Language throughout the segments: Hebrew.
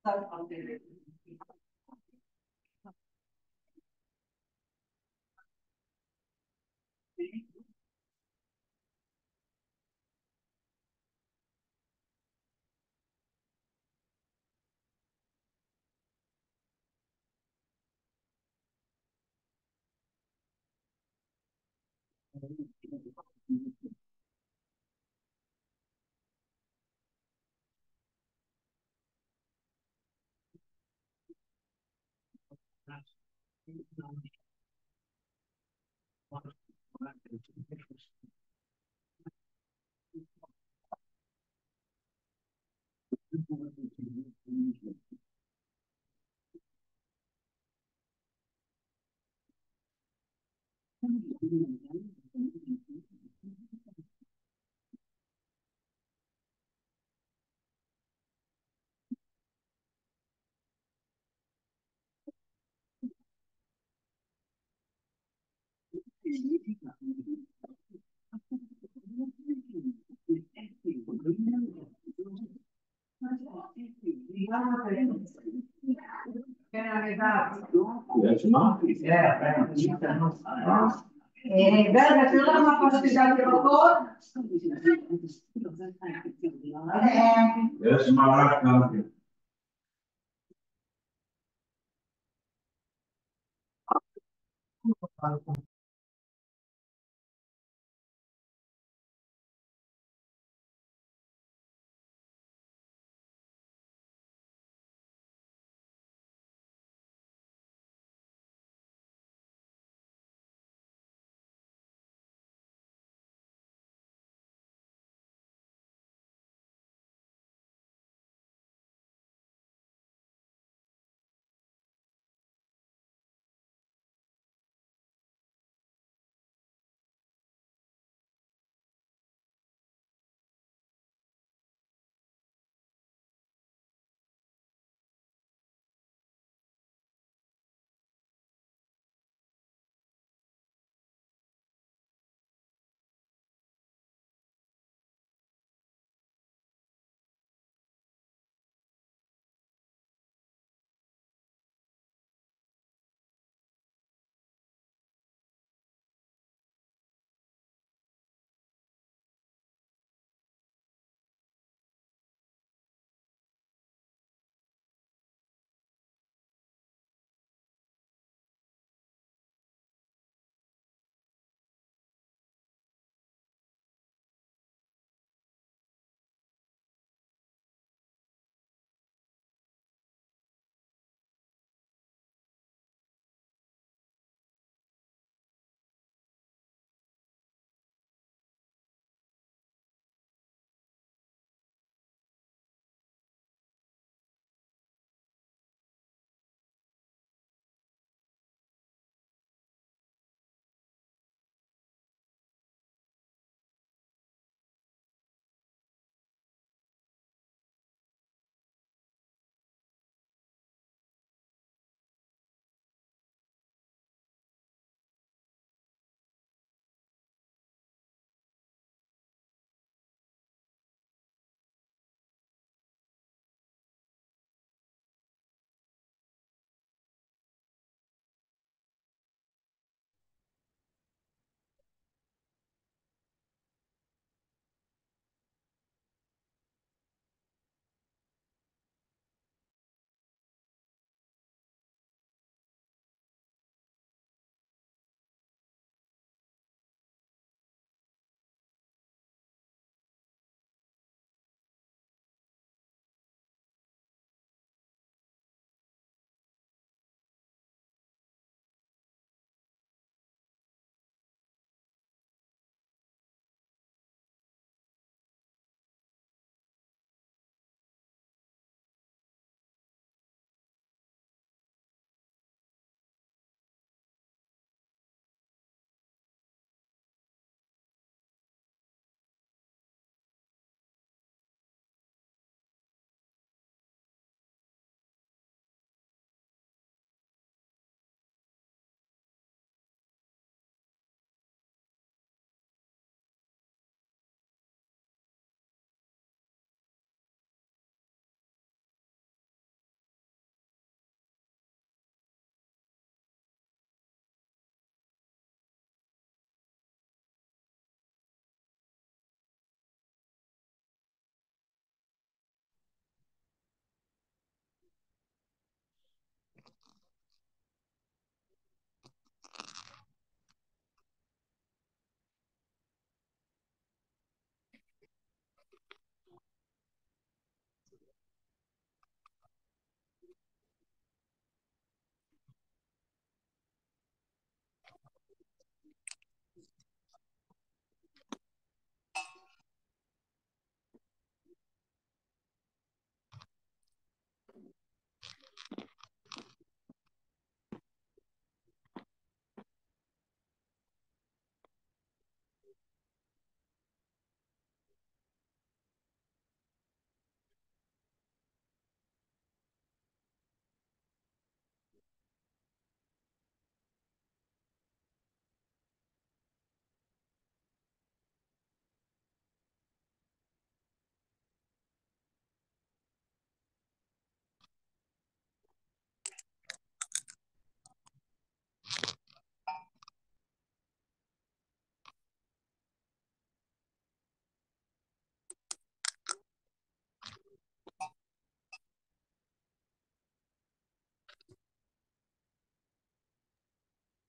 Guarda, se no la possibilità di lavoro. Yes, my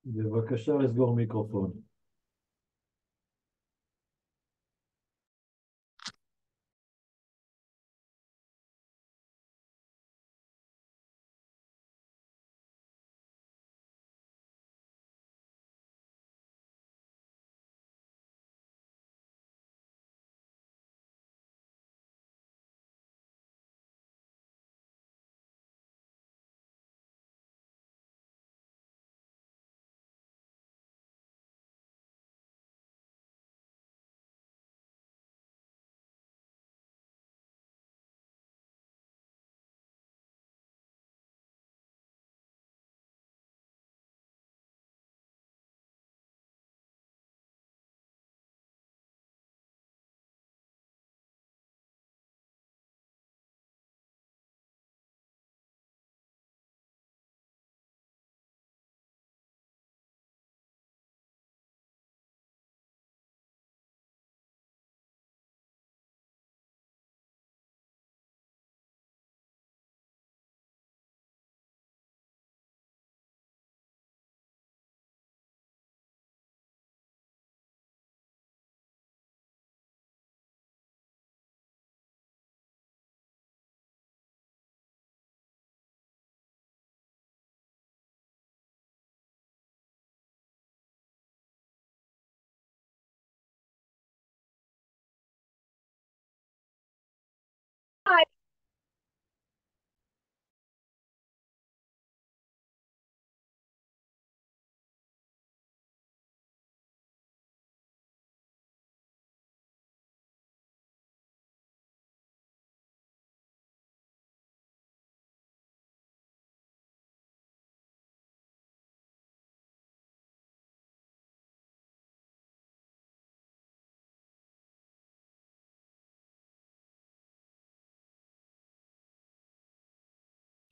בבקשה לסגור מיקרופון.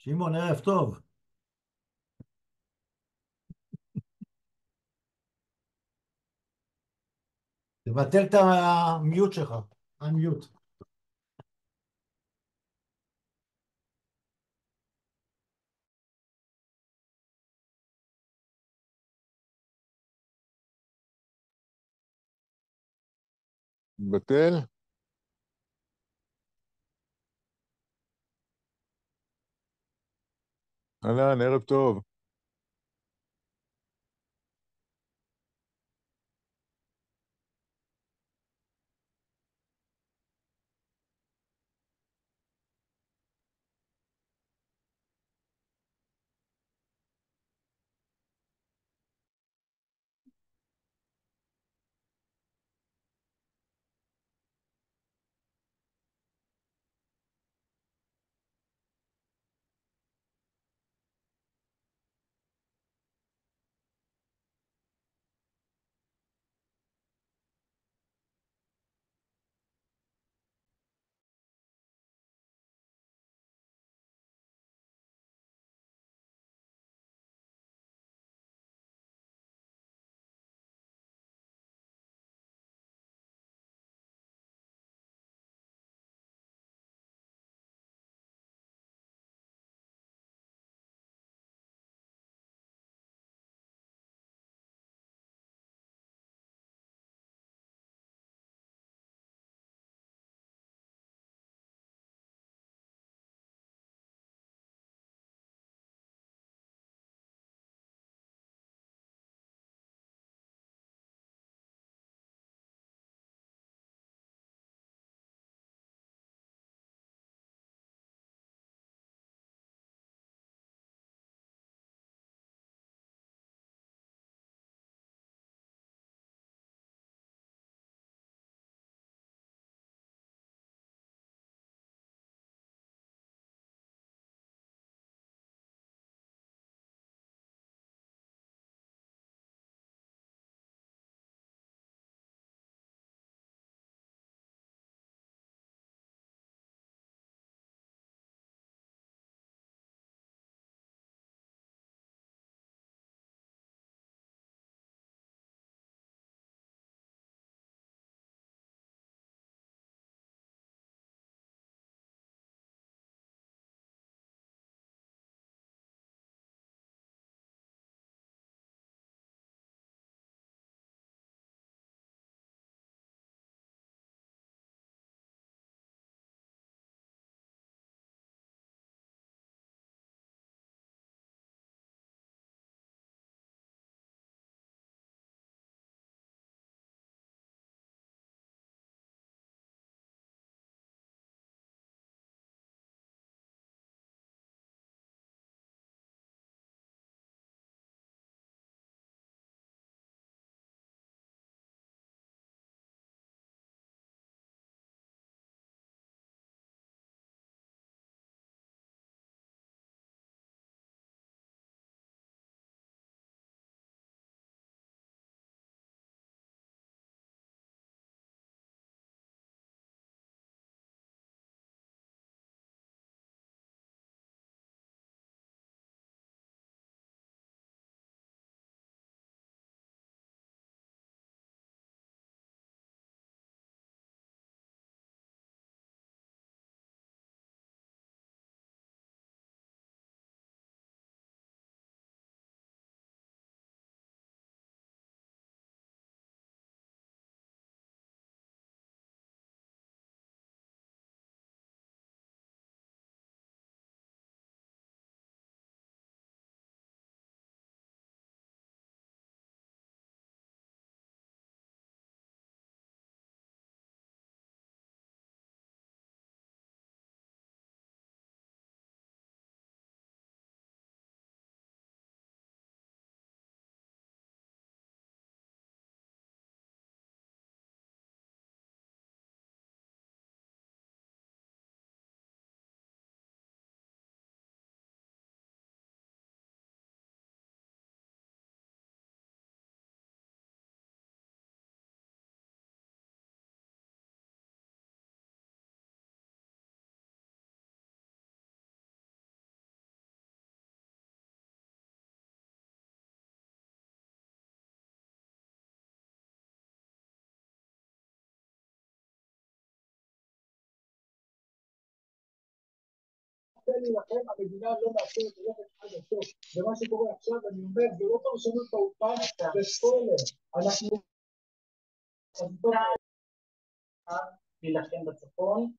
שמעון, ערב טוב. תבטל את המיוט שלך. המיוט. בטל? אהלן, ערב טוב. להילחם, המדינה לא מאפשרת ללכת עד הסוף. ומה שקורה עכשיו, אני אומר, זה לא פרשנות באולפן, זה ספוילר. אנחנו להילחם בצפון.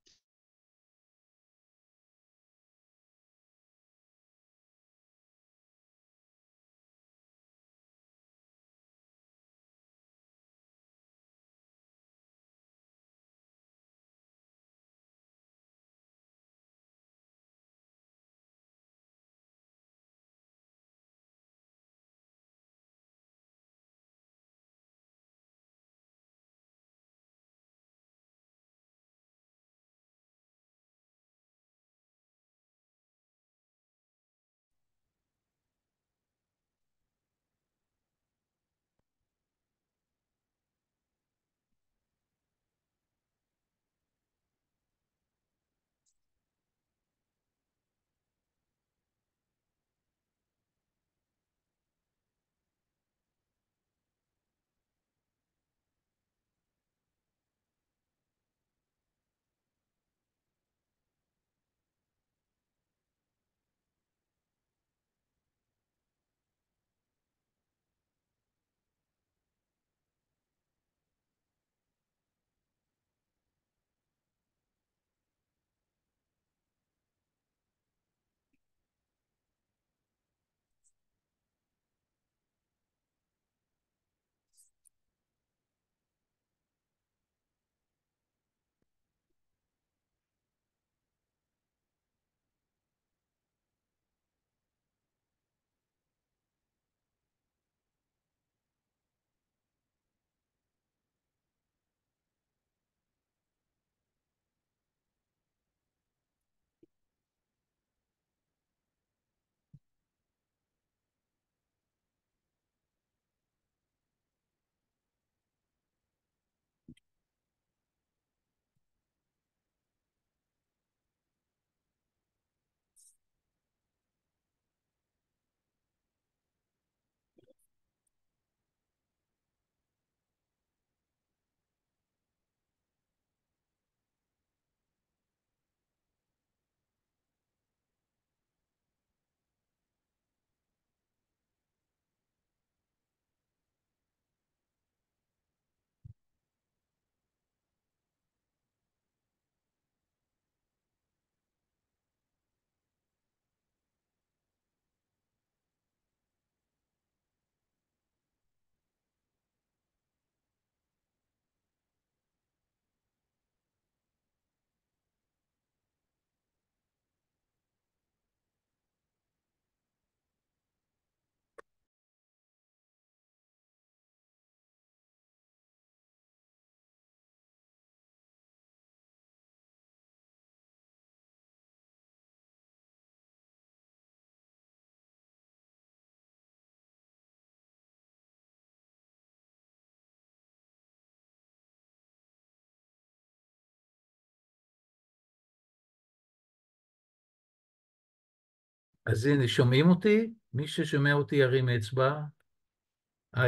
אז הנה, שומעים אותי? מי ששומע אותי ירים אצבע.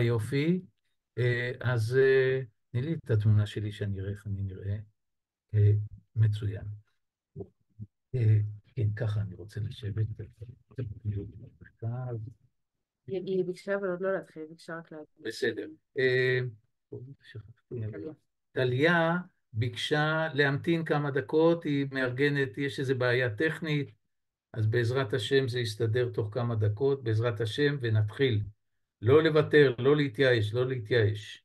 יופי. אז תני לי את התמונה שלי שאני אראה איך אני נראה. מצוין. כן, ככה אני רוצה לשבת. היא ביקשה אבל עוד לא להתחיל, היא ביקשה רק להגיד. בסדר. טליה ביקשה להמתין כמה דקות, היא מארגנת, יש איזו בעיה טכנית, אז בעזרת השם זה יסתדר תוך כמה דקות, בעזרת השם, ונתחיל. לא לוותר, לא להתייאש, לא להתייאש.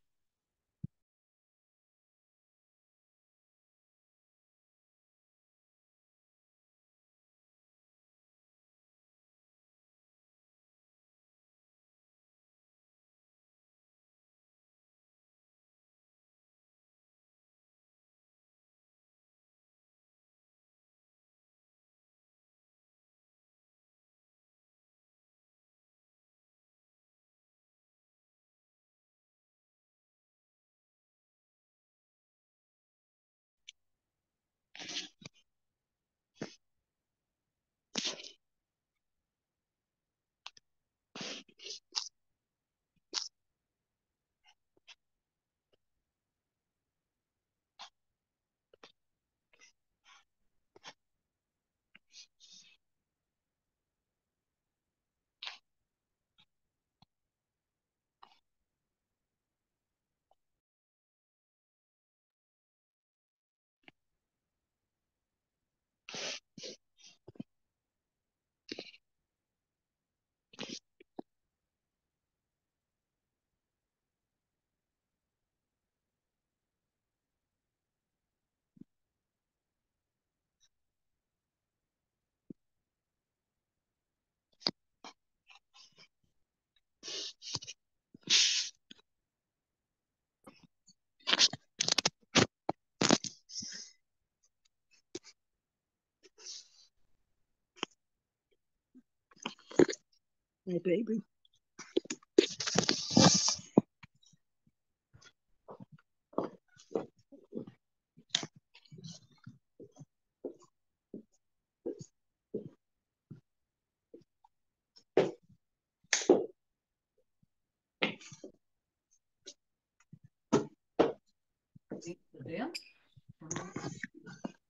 My baby.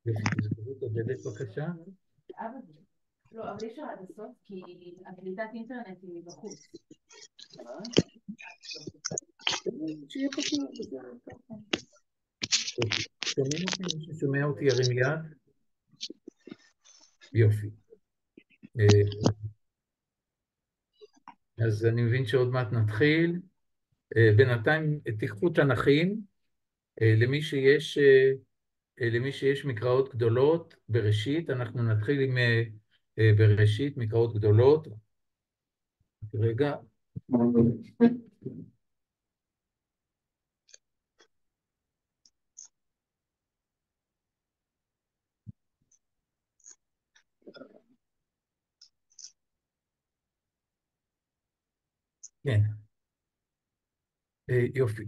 יופי, תסגרו את הדלת בבקשה. לא, אבל אי אפשר עד הסוף, כי הקליטת אינטרנט היא בחוץ. שיהיה פתוח, שומעים אותי? מי ששומע אותי ירים יד? יופי. אז אני מבין שעוד מעט נתחיל. בינתיים תיקחו תנ"כים, למי שיש מקראות גדולות בראשית, אנחנו נתחיל עם בראשית, מקראות גדולות. רגע. כן. יופי.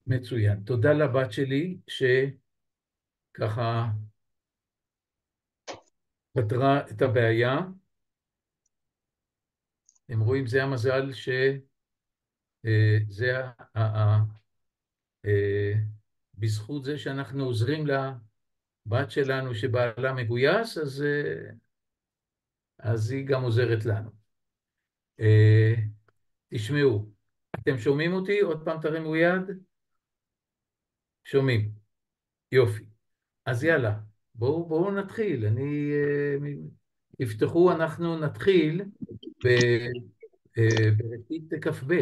מצוין. תודה לבת שלי שככה פתרה את הבעיה. הם רואים, זה המזל שזה בזכות זה שאנחנו עוזרים לבת שלנו שבעלה מגויס, אז היא גם עוזרת לנו. תשמעו, אתם שומעים אותי? עוד פעם תרימו יד. שומעים. יופי. אז יאללה, בואו נתחיל. תפתחו, אנחנו נתחיל בראשית כ"ב.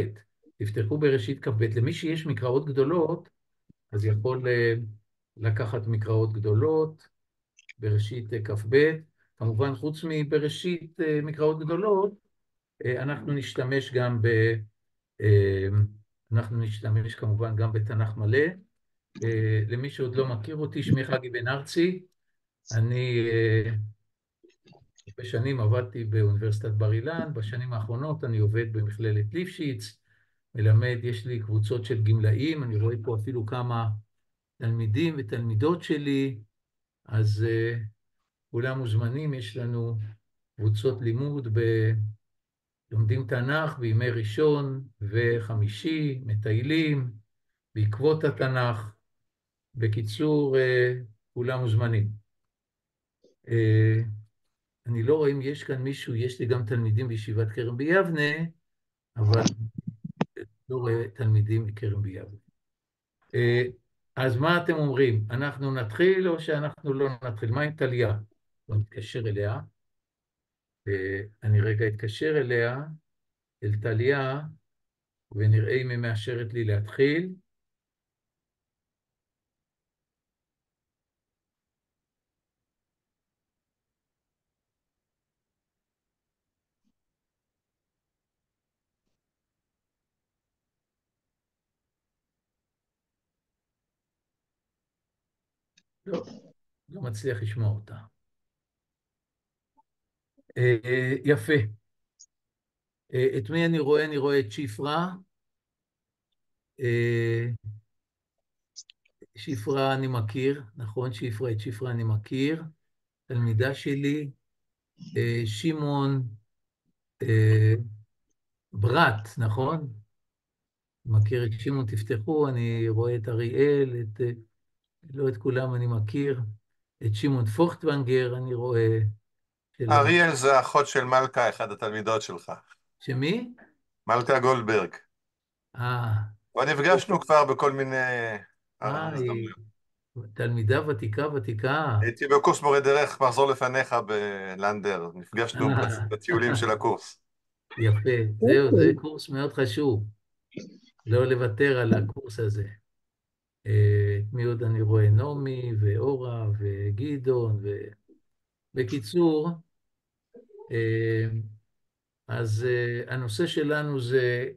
תפתחו בראשית כ"ב. למי שיש מקראות גדולות, אז יכול לקחת מקראות גדולות בראשית כ"ב. כמובן, חוץ מבראשית מקראות גדולות, אנחנו נשתמש כמובן גם בתנ"ך מלא. למי שעוד לא מכיר אותי, שמי חגי בן ארצי. אני בשנים עבדתי באוניברסיטת בר אילן, בשנים האחרונות אני עובד במכללת ליפשיץ, מלמד, יש לי קבוצות של גמלאים, אני רואה פה אפילו כמה תלמידים ותלמידות שלי, אז כולם מוזמנים, יש לנו קבוצות לימוד לומדים תנ"ך בימי ראשון וחמישי, מטיילים, בעקבות התנ"ך. בקיצור, כולם מוזמנים. אני לא רואה אם יש כאן מישהו, יש לי גם תלמידים בישיבת כרם ביבנה, אבל לא רואה תלמידים מכרם ביבנה. אז מה אתם אומרים? אנחנו נתחיל או שאנחנו לא נתחיל? מה עם טליה? בוא נתקשר אליה. אני רגע אתקשר אליה, אל טליה, ונראה אם היא מאשרת לי להתחיל. לא מצליח לשמוע אותה. יפה. את מי אני רואה? אני רואה את שפרה. שפרה אני מכיר, נכון? שפרה, את שפרה אני מכיר. תלמידה שלי, שמעון ברט, נכון? מכיר את שמעון, תפתחו, אני רואה את אריאל, לא את כולם אני מכיר. את שמעון פוכטוונגר אני רואה. אריאל זה אחות של מלכה, אחד התלמידות שלך. שמי? מלכה גולדברג. ונפגשנו כבר בכל מיני... תלמידה ותיקה. הייתי בקורס מורה דרך מחזור לפניך בלנדר, נפגשנו בטיולים של הקורס. יפה, זהו, זה קורס מאוד חשוב. לא לוותר על הקורס הזה. מי עוד אני רואה? נעמי ואורה וגדעון בקיצור, אז הנושא שלנו זה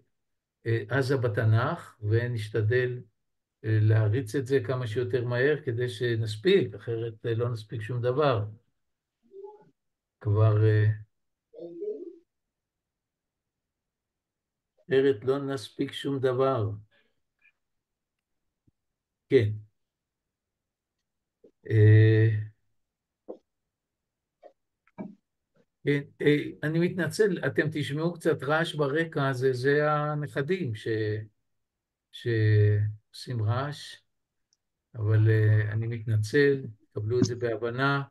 עזה בתנ"ך, ונשתדל להריץ את זה כמה שיותר מהר כדי שנספיק, אחרת לא נספיק שום דבר. כבר אחרת לא נספיק שום דבר. כן. כן, אני מתנצל, אתם תשמעו קצת רעש ברקע, זה הנכדים שעושים רעש, אבל אני מתנצל, קבלו את זה בהבנה.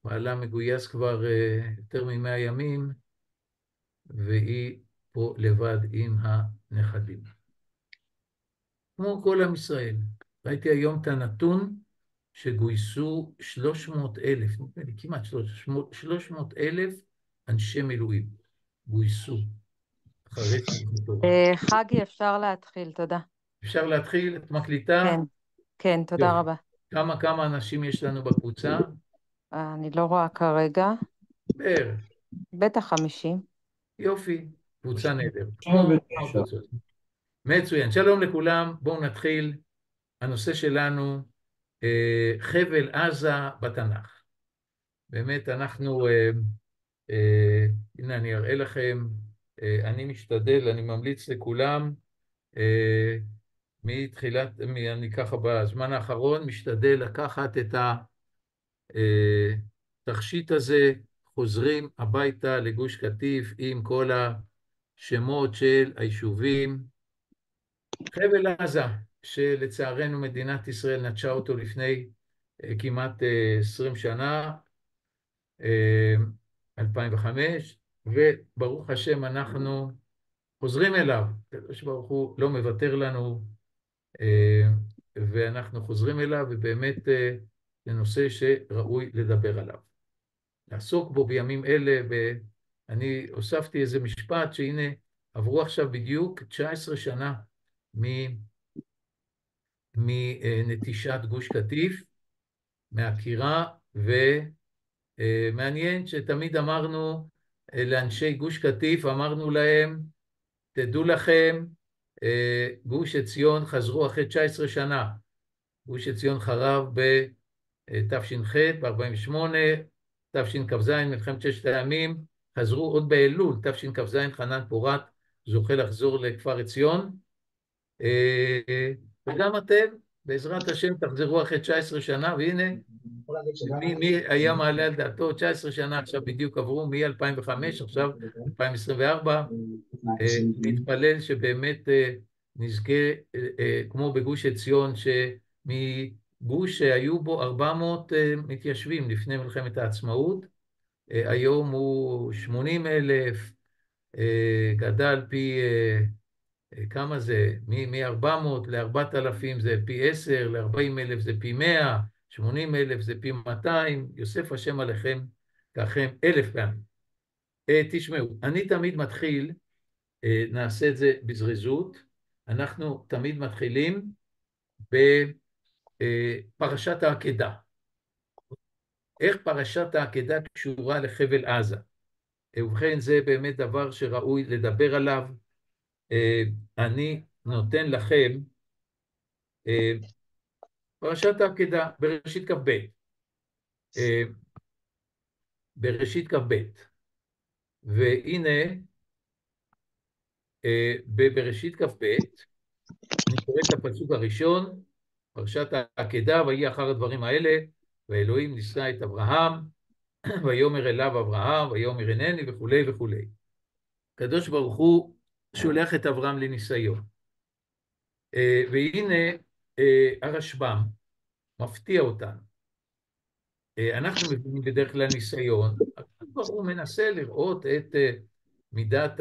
בעלה מגויס כבר יותר מ100 ימים, והיא פה לבד עם הנכדים. כמו כל עם ישראל. ראיתי היום את הנתון שגויסו 300,000, כמעט 300,000 אנשי מילואים גויסו אחרי צמחתו. חגי, אפשר להתחיל, תודה. אפשר להתחיל? את מקליטה? כן, כן, תודה יופי. רבה. כמה אנשים יש לנו בקבוצה? אני לא רואה כרגע, בערך. בטח 50. יופי, קבוצה נהדר. 99. מצוין, שלום לכולם, בואו נתחיל. הנושא שלנו, חבל עזה בתנ"ך. באמת אנחנו, הנה אני אראה לכם, אני משתדל, אני ממליץ לכולם, אני ככה בזמן האחרון משתדל לקחת את התכשיט הזה, חוזרים הביתה לגוש קטיף עם כל השמות של היישובים. חבל עזה, שלצערנו מדינת ישראל נטשה אותו לפני כמעט 20 שנה, 2005, וברוך השם אנחנו חוזרים אליו. הקדוש ברוך הוא לא מוותר לנו, ואנחנו חוזרים אליו, ובאמת זה נושא שראוי לדבר עליו. לעסוק בו בימים אלה, ואני הוספתי איזה משפט שהנה עברו עכשיו בדיוק 19 שנה מנטישת גוש קטיף, מהקירה, ומעניין שתמיד אמרנו לאנשי גוש קטיף, אמרנו להם, תדעו לכם, גוש עציון חזרו אחרי 19 שנה. גוש עציון חרב בתש"ח, ב-48, תשכ"ז, מלחמת ששת הימים, חזרו עוד באלול, תשכ"ז, חנן פורת זוכה לחזור לכפר עציון, וגם אתם, בעזרת השם, תחזרו אחרי 19 שנה, והנה, מי היה מעלה על דעתו, 19 שנה עכשיו בדיוק עברו, מ-2005, עכשיו 2024, נתפלל שבאמת נזכה, כמו בגוש עציון, שמגוש שהיו בו 400 מתיישבים לפני מלחמת העצמאות, היום הוא 80,000, גדל פי, כמה זה? מ-400 ל-4,000 זה פי 10, ל-40,000 זה פי 100, 80,000 זה פי 200, יוסף השם עליכם, כאחם 1,000 פעמים. תשמעו, אני תמיד מתחיל, נעשה את זה בזריזות, אנחנו תמיד מתחילים בפרשת העקדה. איך פרשת העקדה קשורה לחבל עזה? ובכן, זה באמת דבר שראוי לדבר עליו. אני נותן לכם פרשת העקדה בראשית כ"ב. בראשית כ"ב. והנה, בראשית כ"ב, אני קורא את הפסוק הראשון, פרשת העקדה, ויהי אחר הדברים האלה, ואלוהים נישא את אברהם, ויאמר אליו אברהם, ויאמר הנני, וכולי וכולי. הקדוש ברוך הוא שולח את אברהם לניסיון. והנה הרשב"ם מפתיע אותנו. אנחנו מבינים בדרך כלל ניסיון, הקדוש ברוך הוא מנסה לראות את מידת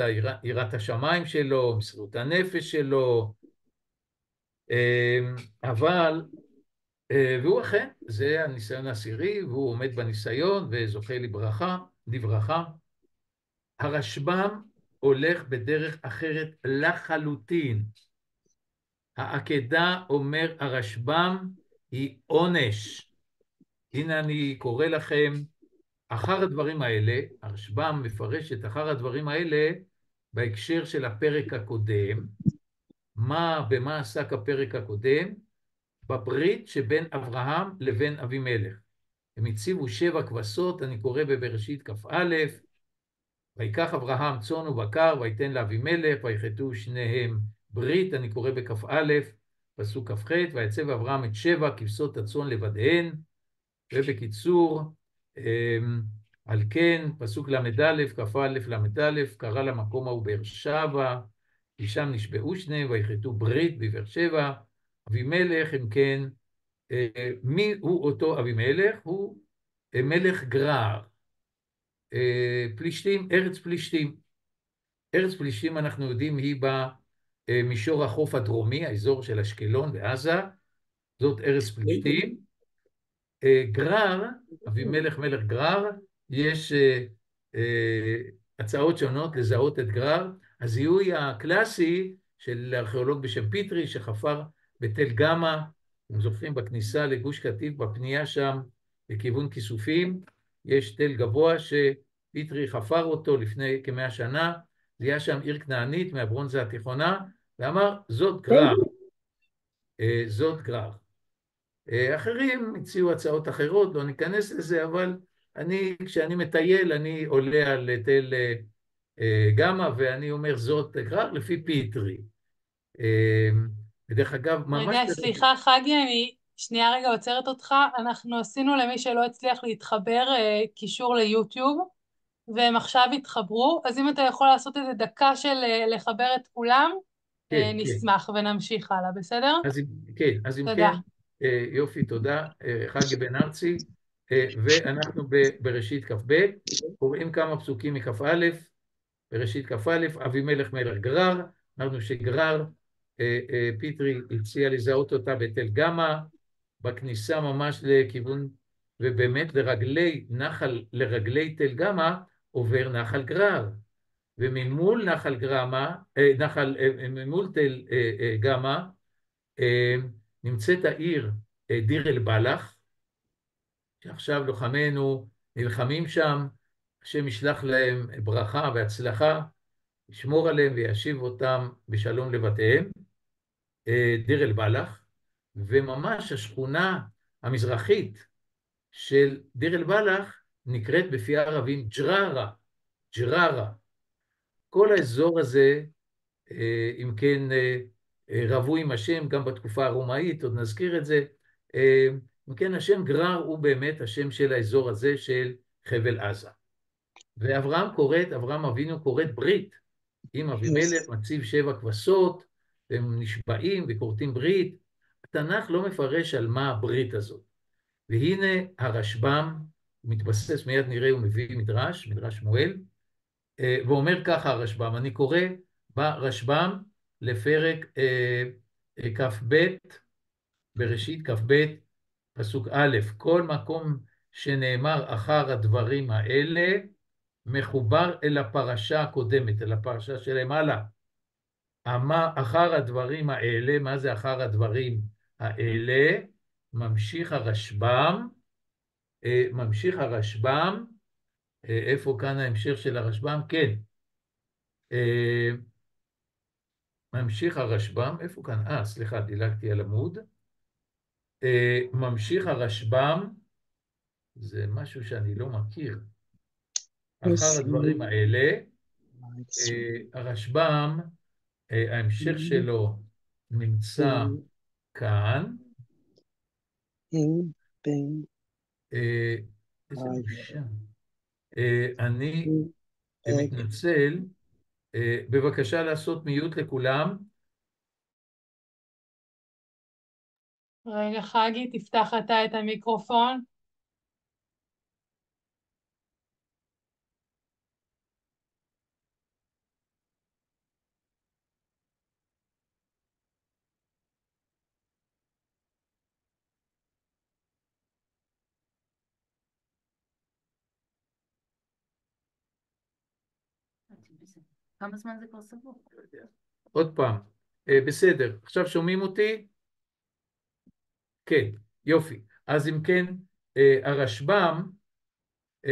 יראת השמיים שלו, מסירות הנפש שלו, אבל, והוא אכן, זה הניסיון העשירי, והוא עומד בניסיון וזוכה לברכה. הרשב"ם הולך בדרך אחרת לחלוטין. העקדה, אומר הרשב"ם, היא עונש. הנה אני קורא לכם, אחר הדברים האלה, הרשב"ם מפרש את אחר הדברים האלה בהקשר של הפרק הקודם. במה עסק הפרק הקודם? בברית שבין אברהם לבין אבימלך. הם הציבו 7 כבשות, אני קורא בבראשית כ"א, ויקח אברהם צאן ובקר, ויתן לאבימלך, ויחתו שניהם ברית, אני קורא בכ"א, פסוק כ"ח, ויצב אברהם את 7 כבשות הצאן לבדיהן, ובקיצור, על כן, פסוק ל"א, כ"א ל"א, קרא למקום ההוא באר שבע, כי שם נשבעו שניהם, ויחתו ברית בבאר שבע. אבימלך, אם כן, מי הוא אותו אבימלך? הוא מלך גרר. פלישתים, ארץ פלישתים. ארץ פלישתים, אנחנו יודעים, היא במישור החוף הדרומי, האזור של אשקלון ועזה, זאת ארץ פלישתים. גרר, אבימלך מלך גרר, יש הצעות שונות לזהות את גרר. הזיהוי הקלאסי של ארכיאולוג בשם פיטרי, שחפר בתל גמא, אתם זוכרים, בכניסה לגוש קטיף, בפנייה שם, לכיוון כיסופים, יש תל גבוה שפיטרי חפר אותו לפני כ100 שנה, זה היה שם עיר כנענית מהברונזה התיכונה, ואמר, זאת גרר. זאת גרר. אחרים הציעו הצעות אחרות, לא ניכנס לזה, אבל כשאני מטייל, אני עולה על תל גמא, ואני אומר, זאת גרר לפי פיטרי. ודרך אגב, ממש... רגע, סליחה, חגי, אני שנייה רגע עוצרת אותך. אנחנו עשינו למי שלא הצליח להתחבר קישור ליוטיוב, והם עכשיו התחברו, אז אם אתה יכול לעשות איזה דקה של לחבר את כולם, נשמח ונמשיך הלאה, בסדר? כן, אז אם כן, יופי, תודה, חגי בן ארצי, ואנחנו בראשית כ"ב, קוראים כמה פסוקים מכ"א, בראשית כ"א, אבימלך מלך גרר, אמרנו שגרר, פיטרי הציע לזהות אותה בתל גמא, בכניסה ממש לכיוון, ובאמת לרגלי תל גמא עובר נחל גרר, וממול ממול תל גמא נמצאת העיר דיר אל בלח, שעכשיו לוחמינו נלחמים שם, השם ישלח להם ברכה והצלחה, ישמור עליהם וישיב אותם בשלום לבתיהם, דיר אל בלח, וממש השכונה המזרחית של דיר אל בלח נקראת בפי הערבים ג'ררה, ג'ררה. כל האזור הזה, אם כן, רבו עם השם, גם בתקופה הרומאית, עוד נזכיר את זה, אם כן, השם גרר הוא באמת השם של האזור הזה של חבל עזה. ואברהם אבינו קוראת ברית, עם אבימלך מציב 7 כבשות, והם נשבעים וכורתים ברית. התנ"ך לא מפרש על מה הברית הזאת. והנה הרשב"ם, הוא מתבסס, מיד נראה, הוא מביא מדרש שמואל, ואומר ככה הרשב"ם, אני קורא ברשב"ם לפרק כ"ב, בראשית כ"ב, פסוק א', כל מקום שנאמר אחר הדברים האלה, מחובר אל הפרשה הקודמת, אל הפרשה שלהם הלאה. אחר הדברים האלה, מה זה אחר הדברים האלה? ממשיך הרשב"ם, איפה כאן ההמשך של הרשב"ם? כן. ממשיך הרשב"ם, איפה כאן? סליחה, דילגתי על עמוד. ממשיך הרשב"ם, זה משהו שאני לא מכיר. אחר הדברים האלה, הרשב"ם, ההמשך שלו נמצא כאן. איזה בושה. אני מתנצל, בבקשה לעשות מיוט לכולם. רגע, חגי, תפתח אתה את המיקרופון. כמה זמן זה כבר סבור? עוד פעם, בסדר, עכשיו שומעים אותי? כן, יופי. אז אם כן, הרשב"ם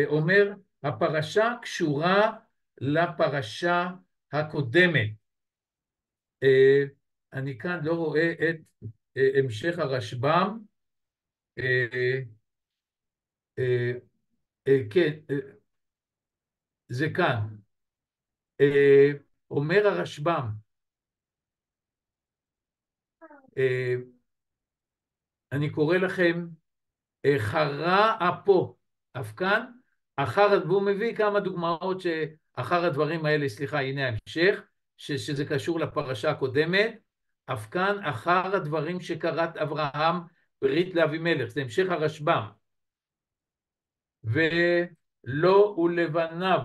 אומר, הפרשה קשורה לפרשה הקודמת. אני כאן לא רואה את המשך הרשב"ם. כן, זה כאן. אומר הרשב"ם, אני קורא לכם, חרה אפו, אף כאן, והוא מביא כמה דוגמאות שאחר הדברים האלה, סליחה, הנה ההמשך, שזה קשור לפרשה הקודמת, אף כאן אחר הדברים שקראת אברהם ברית לאבימלך, זה המשך הרשב"ם, ולא ולבניו,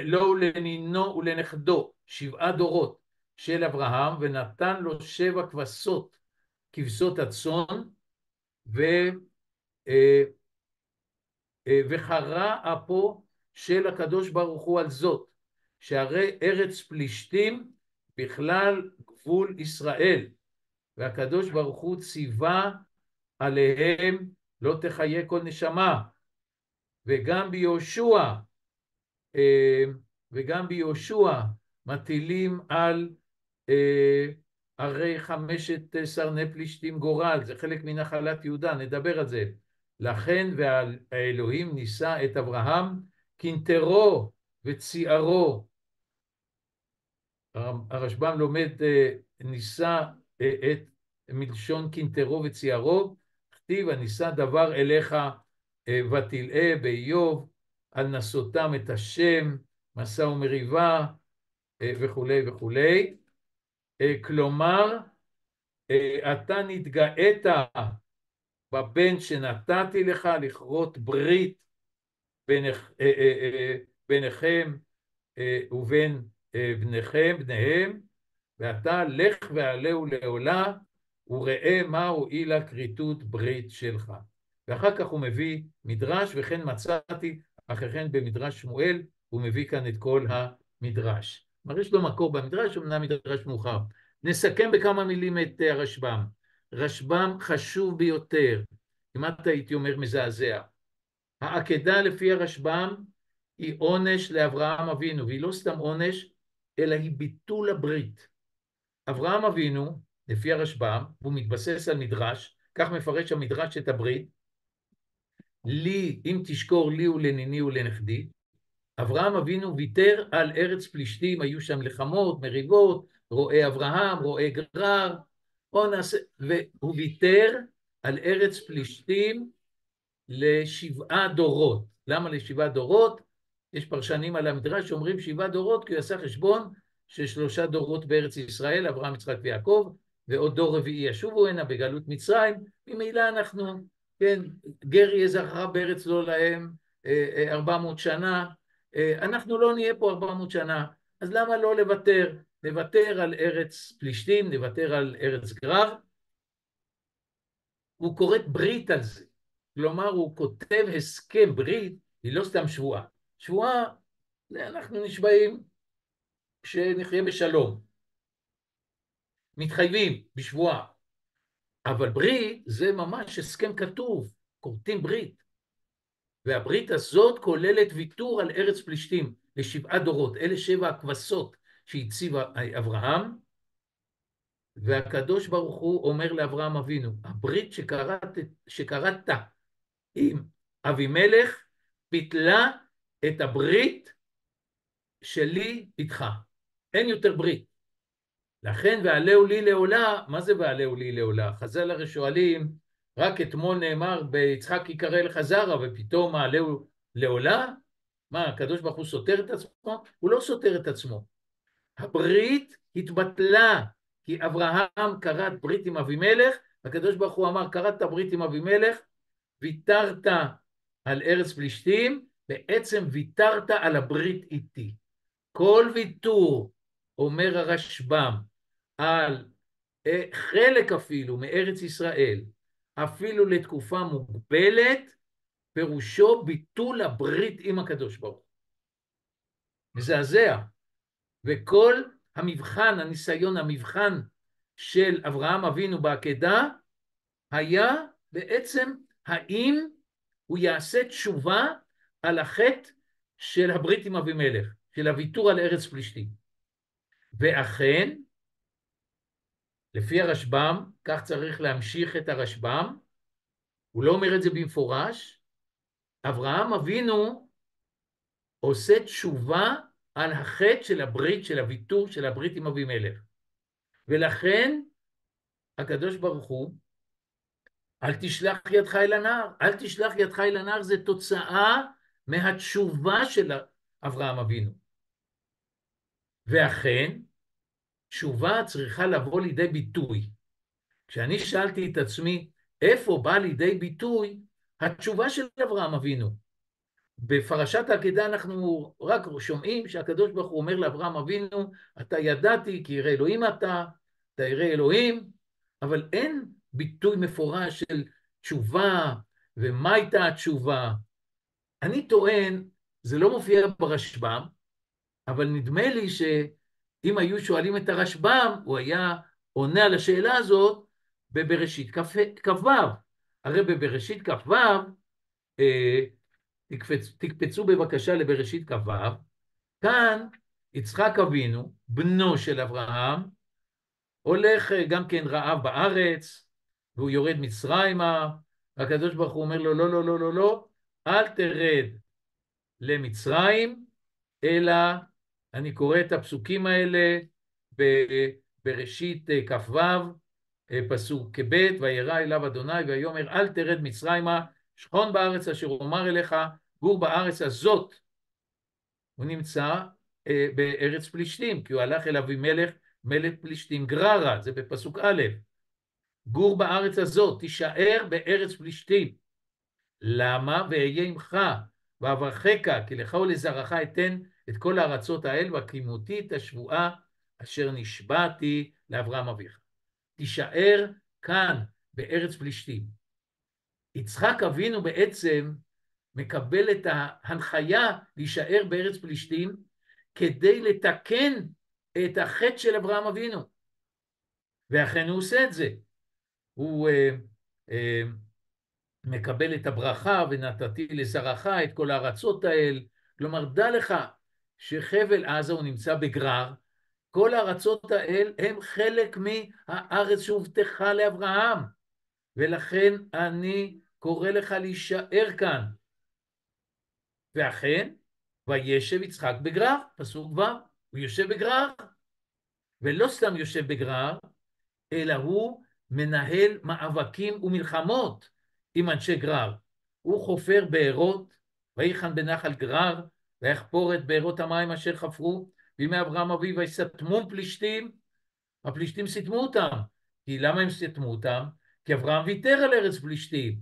לא ולנינו ולנכדו, 7 דורות של אברהם, ונתן לו 7 כבשות הצאן, וחרה אפו של הקדוש ברוך הוא על זאת, שהרי ארץ פלישתים בכלל גבול ישראל, והקדוש ברוך הוא ציווה עליהם לא תחיה כל נשמה, וגם ביהושע מטילים על הרי 15 פלישתים גורל, זה חלק מנחלת יהודה, נדבר על זה. לכן והאלוהים ניסה את אברהם קנטרו וציערו. הרשב"ם לומד ניסה את מלשון קנטרו וציערו, כתיב הניסה דבר אליך ותלאה באיוב, על נסותם את השם, מסע ומריבה וכולי וכולי. כלומר, אתה נתגאית בבן שנתתי לך לכרות ברית ביניכם ובין בניהם, ואתה לך ועלהו לעולה, וראה מה הועילה כריתות ברית שלך. ואחר כך הוא מביא מדרש, וכן מצאתי אחרי כן במדרש שמואל, הוא מביא כאן את כל המדרש. כלומר, יש לו מקור במדרש, אמנם מדרש מאוחר. נסכם בכמה מילים את הרשב"ם. רשב"ם חשוב ביותר, כמעט הייתי אומר מזעזע. העקדה לפי הרשב"ם היא עונש לאברהם אבינו, והיא לא סתם עונש, אלא היא ביטול הברית. אברהם אבינו, לפי הרשב"ם, הוא מתבסס על מדרש, כך מפרש המדרש את הברית, לי, אם תשקור לי ולניני ולנכדי, אברהם אבינו ויתר על ארץ פלישתים, היו שם לחמות, מריבות, רואה אברהם, רואה גרר, והוא ויתר על ארץ פלישתים ל7 דורות. למה ל7 דורות? יש פרשנים על המדרש שאומרים 7 דורות, כי הוא עשה חשבון של 3 דורות בארץ ישראל, אברהם, יצחק ויעקב, ועוד דור רביעי ישובו הנה בגלות מצרים, ממילא אנחנו, כן, גר יהיה זרעך בארץ לא להם 400 שנה, אנחנו לא נהיה פה 400 שנה, אז למה לא לוותר? נוותר על ארץ פלישתים, נוותר על ארץ גרר. הוא כורת ברית על זה, כלומר הוא כותב הסכם ברית, היא לא סתם שבועה. שבועה, אנחנו נשבעים שנחיה בשלום. מתחייבים בשבועה. אבל ברית זה ממש הסכם כתוב, כורתים ברית. והברית הזאת כוללת ויתור על ארץ פלישתים ל7 דורות, אלה 7 הכבשות שהציב אברהם, והקדוש ברוך הוא אומר לאברהם אבינו, הברית שקראת עם אבימלך ביטלה את הברית שלי איתך, אין יותר ברית. לכן ועלהו לי לעולה, מה זה ועלהו לי לעולה? חז"ל הרי שואלים, רק אתמול נאמר ביצחק יקרא לך זרע, ופתאום מעלהו לעולה? מה, הקדוש ברוך הוא סותר את עצמו? הוא לא סותר את עצמו. הברית התבטלה, כי אברהם כרת ברית עם אבימלך, הקדוש ברוך הוא אמר, כרת ברית עם אבימלך, ויתרת על ארץ פלישתים, בעצם ויתרת על הברית איתי. כל ויתור, אומר הרשב"ם, על חלק אפילו מארץ ישראל, אפילו לתקופה מוגבלת, פירושו ביטול הברית עם הקדוש ברוך הוא. מזעזע. וכל המבחן, הניסיון, המבחן של אברהם אבינו בעקדה, היה בעצם האם הוא יעשה תשובה על החטא של הברית עם אבימלך, של הוויתור על ארץ פלישתים. ואכן, לפי הרשב"ם, כך צריך להמשיך את הרשב"ם, הוא לא אומר את זה במפורש, אברהם אבינו עושה תשובה על החטא של הברית, של הוויתור, של הברית עם אבימלך. ולכן הקדוש ברוך הוא, אל תשלח ידך אל הנער. אל תשלח ידך אל הנער זה תוצאה מהתשובה של אברהם אבינו. ואכן, תשובה צריכה לבוא לידי ביטוי. כשאני שאלתי את עצמי, איפה בא לידי ביטוי התשובה של אברהם אבינו? בפרשת העקדה אנחנו רק שומעים שהקדוש ברוך הוא אומר לאברהם אבינו, אתה ידעתי כי ירא אלוהים אתה ירא אלוהים, אבל אין ביטוי מפורש של תשובה, ומה הייתה התשובה. אני טוען, זה לא מופיע ברשב"ם, אבל נדמה לי שאם היו שואלים את הרשב"ם, הוא היה עונה על השאלה הזאת בבראשית כ"ו. הרי בבראשית כ"ו, תקפצו בבקשה לבראשית כ"ו, כאן יצחק אבינו, בנו של אברהם, הולך גם כן רעב בארץ, והוא יורד מצרימה, הקדוש ברוך הוא אומר לו, לא, לא, לא, לא, לא, אל תרד למצרים, אלא אני קורא את הפסוקים האלה בראשית כ"ו, פסוק ב', וירא אליו אדוני ויאמר אל תרד מצרימה, שכון בארץ אשר אומר אליך, גור בארץ הזאת. הוא נמצא בארץ פלישתים, כי הוא הלך אל אבימלך מלך פלישתים גררה, זה בפסוק א', גור בארץ הזאת, תישאר בארץ פלישתים. למה? ואהיה עמך ואברכך, כי לך ולזרעך אתן את כל הארצות האל, והקימותי את השבועה אשר נשבעתי לאברהם אביך. תישאר כאן בארץ פלישתים. יצחק אבינו בעצם מקבל את ההנחיה להישאר בארץ פלישתים כדי לתקן את החטא של אברהם אבינו. ואכן הוא עושה את זה. הוא מקבל את הברכה, ונתתי לזרעך את כל הארצות האל. כלומר, דע לך שחבל עזה הוא נמצא בגרר, כל הארצות האל הם חלק מהארץ שהובטחה לאברהם, ולכן אני קורא לך להישאר כאן. ואכן, וישב יצחק בגרר, פסוק ו', הוא יושב בגרר, ולא סתם יושב בגרר, אלא הוא מנהל מאבקים ומלחמות עם אנשי גרר. הוא חופר בארות, ויחן בנחל גרר, ויחפור את בארות המים אשר חפרו, בימי אברהם אביו ויסתמום פלישתים. הפלישתים סתמו אותם. כי למה הם סתמו אותם? כי אברהם ויתר על ארץ פלישתים.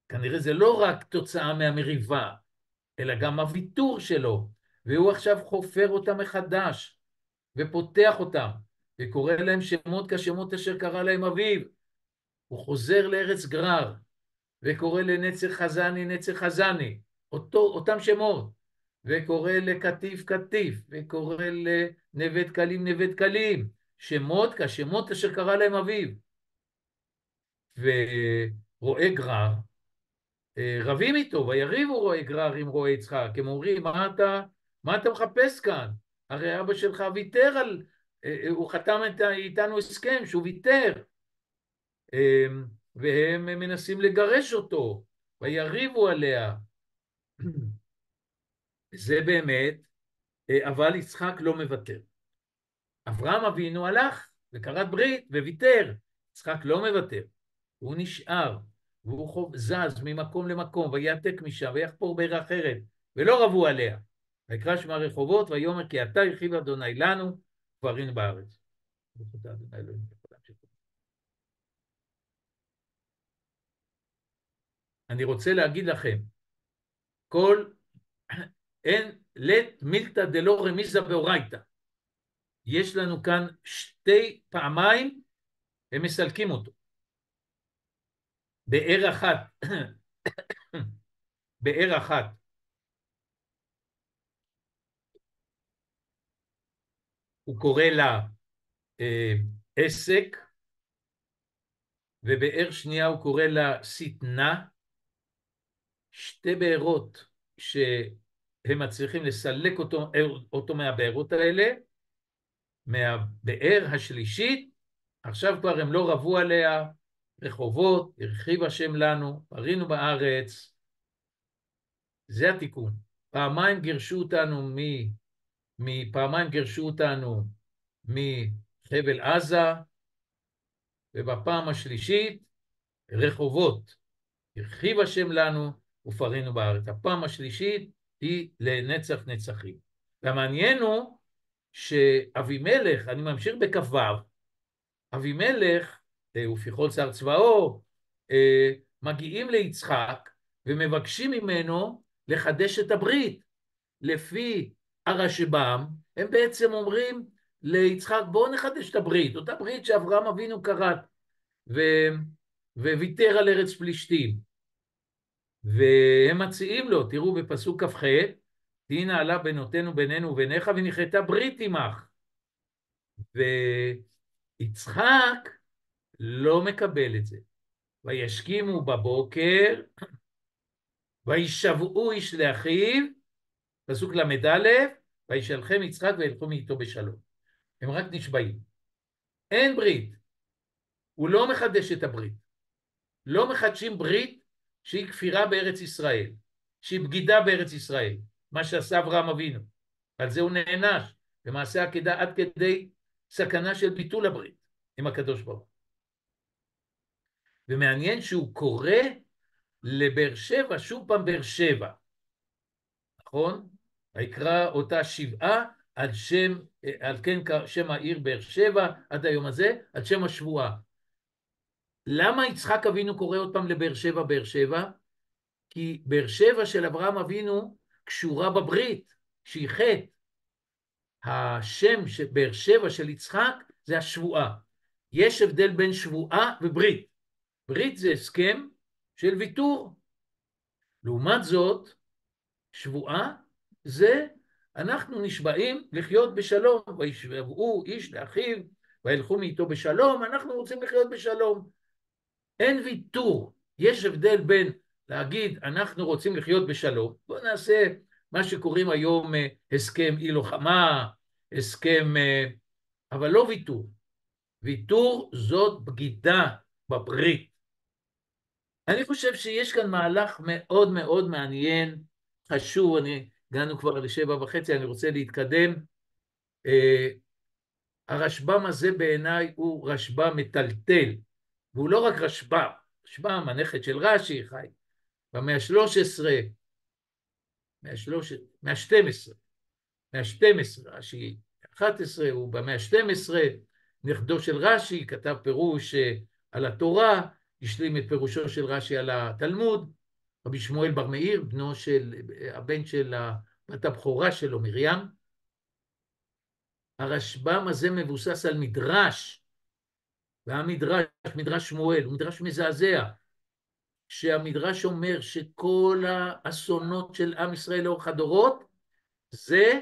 כנראה זה לא רק תוצאה מהמריבה, אלא גם הוויתור שלו. והוא עכשיו חופר אותם מחדש, ופותח אותם, וקורא להם שמות כשמות אשר קרא להם אביו. הוא חוזר לארץ גרר, וקורא לנצר חזני, נצר חזני, אותם שמות, וקורא לקטיף קטיף, וקורא לנווה דקלים נווה דקלים, שמות כשמות אשר קרא להם אביו. ורועי גרר רבים איתו, ויריבו רועי גרר עם רועי יצחק, הם אומרים, מה אתה מחפש כאן? הרי אבא שלך ויתר על, הוא חתם איתנו הסכם שהוא ויתר, והם מנסים לגרש אותו, ויריבו עליה. זה באמת, אבל יצחק לא מוותר. אברהם אבינו הלך וכרת ברית וויתר, יצחק לא מוותר, הוא נשאר, והוא זז ממקום למקום, ויעתק משם, ויחפור בעיר אחרת, ולא רבו עליה. ויקרא שמה רחובות, ויאמר כי אתה הרחיב אדוני לנו, כפרים בארץ. אני רוצה להגיד לכם, אין לית מילתא דלא רמיזה באורייתא. יש לנו כאן שתי פעמיים, הם מסלקים אותו. באר אחת, באר אחת, הוא קורא לה עסק, ובאר שנייה הוא קורא לה סתנה, שתי בארות שהם מצליחים לסלק אותו מהבארות האלה, מהבאר השלישית, עכשיו כבר הם לא רבו עליה, רחובות, הרחיב השם לנו, פרינו בארץ. זה התיקון. פעמיים גירשו אותנו פעמיים גירשו אותנו מחבל עזה, ובפעם השלישית רחובות. הרחיב השם לנו ופרינו בארץ. הפעם השלישית היא לנצח נצחים. והמעניין הוא שאבימלך, אני ממשיך בכ"ו, אבימלך ופיכול שר צבאו מגיעים ליצחק ומבקשים ממנו לחדש את הברית. לפי הרשב"ם הם בעצם אומרים ליצחק בואו נחדש את הברית, אותה ברית שאברהם אבינו כרת וויתר על ארץ פלישתים. והם מציעים לו, תראו בפסוק כ"ח, תהי נעלה בינותינו בינינו וביניך ונכרתה ברית עמך. ויצחק לא מקבל את זה. וישכימו בבוקר, וישבעו איש לאחיו, פסוק ל"א, וישלחם יצחק וילכו מאיתו בשלום. הם רק נשבעים. אין ברית. הוא לא מחדש את הברית. לא מחדשים ברית שהיא כפירה בארץ ישראל, שהיא בגידה בארץ ישראל, מה שעשה אברהם אבינו. על זה הוא נענש, במעשה עקדה עד כדי סכנה של ביטול הברית עם הקדוש ברוך הוא. ומעניין שהוא קורא לבאר שבע, שוב פעם באר שבע, נכון? ויקרא אותה שבעה על כן שם העיר באר שבע עד היום הזה, על שם השבועה. למה יצחק אבינו קורא עוד פעם לבאר שבע באר שבע? כי באר שבע של אברהם אבינו קשורה בברית, שהיא חטא. השם באר שבע של יצחק זה השבועה. יש הבדל בין שבועה וברית. ברית זה הסכם של ויתור. לעומת זאת, שבועה זה אנחנו נשבעים לחיות בשלום. וישבעו איש לאחיו וילכו מאיתו בשלום, אנחנו רוצים לחיות בשלום. אין ויתור. יש הבדל בין להגיד אנחנו רוצים לחיות בשלום, בואו נעשה מה שקוראים היום הסכם אי לוחמה, הסכם, אבל לא ויתור. ויתור זאת בגידה בברית. אני חושב שיש כאן מהלך מאוד מאוד מעניין, חשוב, הגענו כבר ל7:30, אני רוצה להתקדם. הרשב"ם הזה בעיניי הוא רשב"ם מטלטל, והוא לא רק רשב"ם, רשב"ם הנכד של רש"י, חי במאה ה-13, רש"י 11, הוא במאה ה-12, נכדו של רש"י, כתב פירוש על התורה, השלים את פירושו של רש"י על התלמוד, רבי שמואל בר מאיר, הבן של בת הבכורה שלו, מרים. הרשב"ם הזה מבוסס על מדרש, והמדרש, מדרש שמואל, הוא מדרש מזעזע, שהמדרש אומר שכל האסונות של עם ישראל לאורך הדורות, זה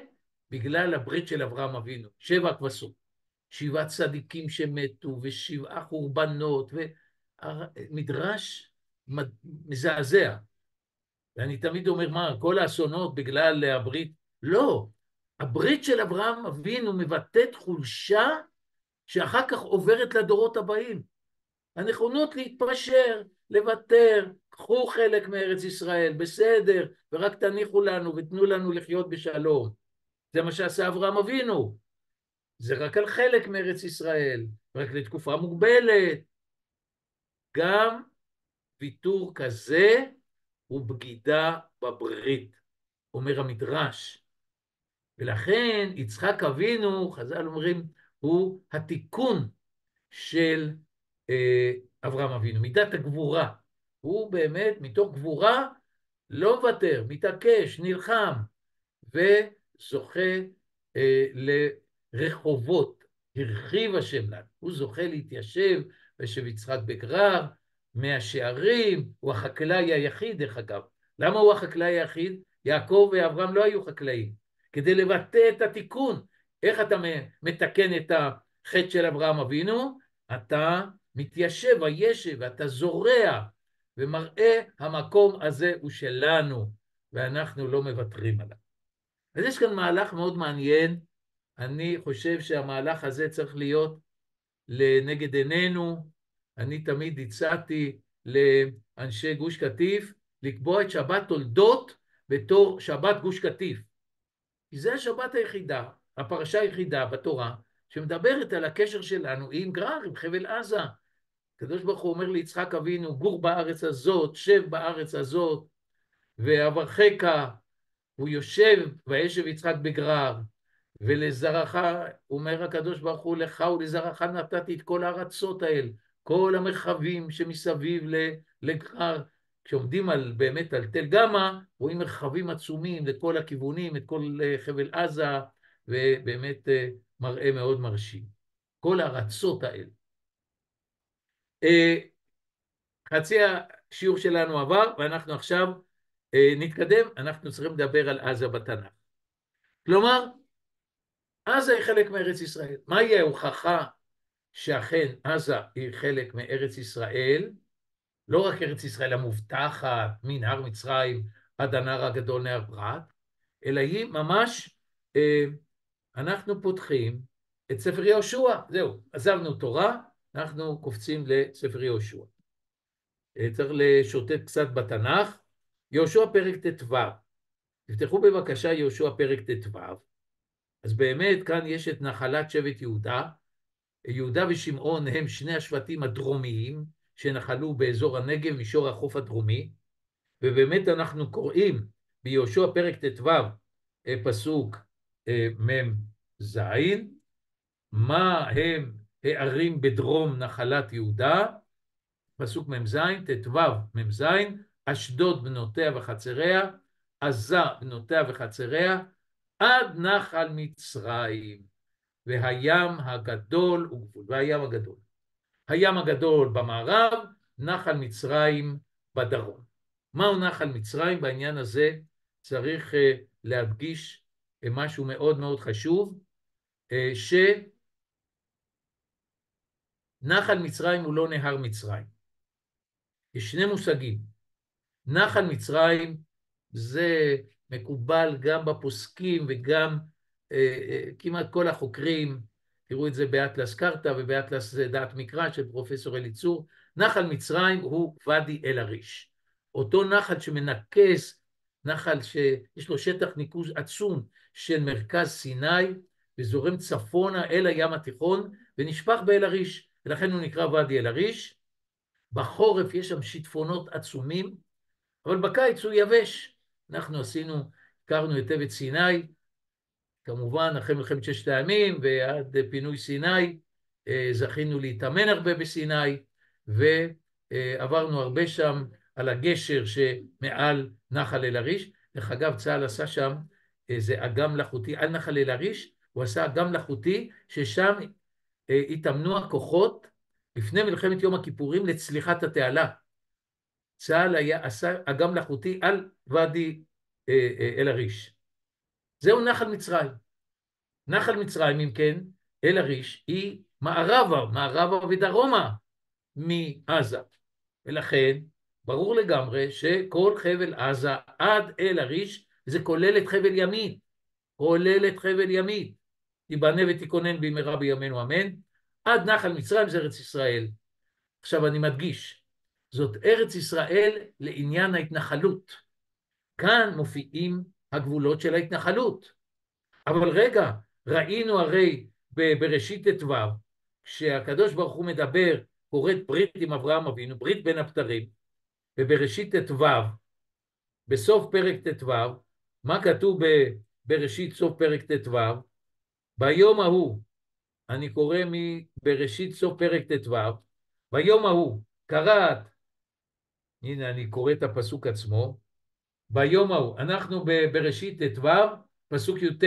בגלל הברית של אברהם אבינו, 7 כבשות, 7 צדיקים שמתו, ו7 חורבנות, ומדרש מזעזע. ואני תמיד אומר, מה, כל האסונות בגלל הברית? לא, הברית של אברהם אבינו מבטאת חולשה, שאחר כך עוברת לדורות הבאים. הנכונות להתפשר, לוותר, קחו חלק מארץ ישראל, בסדר, ורק תניחו לנו ותנו לנו לחיות בשלום. זה מה שעשה אברהם אבינו. זה רק על חלק מארץ ישראל, רק לתקופה מוגבלת. גם ויתור כזה הוא בגידה בברית, אומר המדרש. ולכן יצחק אבינו, חז"ל אומרים, הוא התיקון של אברהם אבינו, מידת הגבורה. הוא באמת מתוך גבורה לא מוותר, מתעקש, נלחם, וזוכה לרחובות, הרחיב השם לנו. הוא זוכה להתיישב, וישב יצחק בגרר, מהשערים, הוא החקלאי היחיד דרך אגב. למה הוא החקלאי היחיד? יעקב ואברהם לא היו חקלאים. כדי לבטא את התיקון. איך אתה מתקן את החטא של אברהם אבינו? אתה מתיישב, הישב, אתה זורע, ומראה המקום הזה הוא שלנו, ואנחנו לא מוותרים עליו. אז יש כאן מהלך מאוד מעניין, אני חושב שהמהלך הזה צריך להיות לנגד עינינו. אני תמיד הצעתי לאנשי גוש קטיף, לקבוע את שבת תולדות בתור שבת גוש קטיף. כי זה השבת היחידה, הפרשה היחידה בתורה, שמדברת על הקשר שלנו עם גרר, עם חבל עזה. הקדוש ברוך הוא אומר ליצחק אבינו, גור בארץ הזאת, שב בארץ הזאת, ואברכך, הוא יושב, וישב יצחק בגרר, ולזרעך, אומר הקדוש ברוך הוא, לך ולזרעך נתתי את כל הארצות האלה, כל המרחבים שמסביב לגרר. כשעומדים באמת על תל גמא, רואים מרחבים עצומים לכל הכיוונים, את כל חבל עזה, ובאמת מראה מאוד מרשים. כל הארצות האלה. חצי השיעור שלנו עבר, ואנחנו עכשיו נתקדם, אנחנו צריכים לדבר על עזה בתנ"ך. כלומר, עזה היא חלק מארץ ישראל. מהי ההוכחה שאכן עזה היא חלק מארץ ישראל? לא רק ארץ ישראל המובטחת, מנהר מצרים עד הנהר הגדול נהר פרת, אלא היא ממש, אנחנו פותחים את ספר יהושע. זהו, עזבנו תורה, אנחנו קופצים לספר יהושע. צריך לשוטט קצת בתנ"ך. יהושע פרק ט"ו. תפתחו בבקשה יהושע פרק ט"ו. אז באמת כאן יש את נחלת שבט יהודה. יהודה ושמעון הם שני השבטים הדרומיים שנחלו באזור הנגב, מישור החוף הדרומי, ובאמת אנחנו קוראים ביהושע פרק ט"ו פסוק מ"ז, מה הם הערים בדרום נחלת יהודה, פסוק מ"ז, ט"ו מ"ז, אשדוד בנותיה וחצריה, עזה בנותיה וחצריה, עד נחל מצרים, והים הגדול וגבול, והים הגדול. הים הגדול במערב, נחל מצרים בדרום. מהו נחל מצרים? בעניין הזה צריך להדגיש משהו מאוד מאוד חשוב, שנחל מצרים הוא לא נהר מצרים. יש שני מושגים. נחל מצרים זה מקובל גם בפוסקים וגם כמעט כל החוקרים, תראו את זה באטלס קרתא ובאטלס דעת מקרא של פרופסור אליצור. נחל מצרים הוא ואדי אל-עריש. אותו נחל שמנקז, נחל שיש לו שטח ניקוז עצום של מרכז סיני, וזורם צפונה אל הים התיכון, ונשפך באל-עריש, ולכן הוא נקרא ואדי אל-עריש. בחורף יש שם שיטפונות עצומים, אבל בקיץ הוא יבש. אנחנו הכרנו היטב את סיני, כמובן אחרי מלחמת ששת הימים ועד פינוי סיני, זכינו להתאמן הרבה בסיני, ועברנו הרבה שם על הגשר שמעל נחל אל-עריש. דרך אגב, צה"ל עשה שם איזה אגם מלאכותי על נחל אל-עריש, הוא עשה אגם מלאכותי ששם התאמנו הכוחות לפני מלחמת יום הכיפורים לצליחת התעלה. צה"ל עשה אגם מלאכותי על ואדי אל-עריש. זהו נחל מצרים. נחל מצרים, אם כן, אל-עריש היא מערבה ודרומה מעזה. ולכן ברור לגמרי שכל חבל עזה עד אל-עריש זה כולל את חבל ימית. כולל את חבל ימית. תיבנה ותיכונן במהרה בימינו אמן. עד נחל מצרים זה ארץ ישראל. עכשיו אני מדגיש, זאת ארץ ישראל לעניין ההתנחלות. כאן מופיעים הגבולות של ההתנחלות. אבל רגע, ראינו הרי בראשית ט"ו, כשהקדוש ברוך הוא מדבר, קוראת ברית עם אברהם אבינו, ברית בין הבתרים, ובראשית ט"ו, בסוף פרק ט"ו, מה כתוב בראשית סוף פרק ט"ו? ביום ההוא, אני קורא מבראשית סוף פרק ט"ו, ביום ההוא, קראת, הנה אני קורא את הפסוק עצמו, ביום ההוא, אנחנו בראשית ט"ו, פסוק י"ט,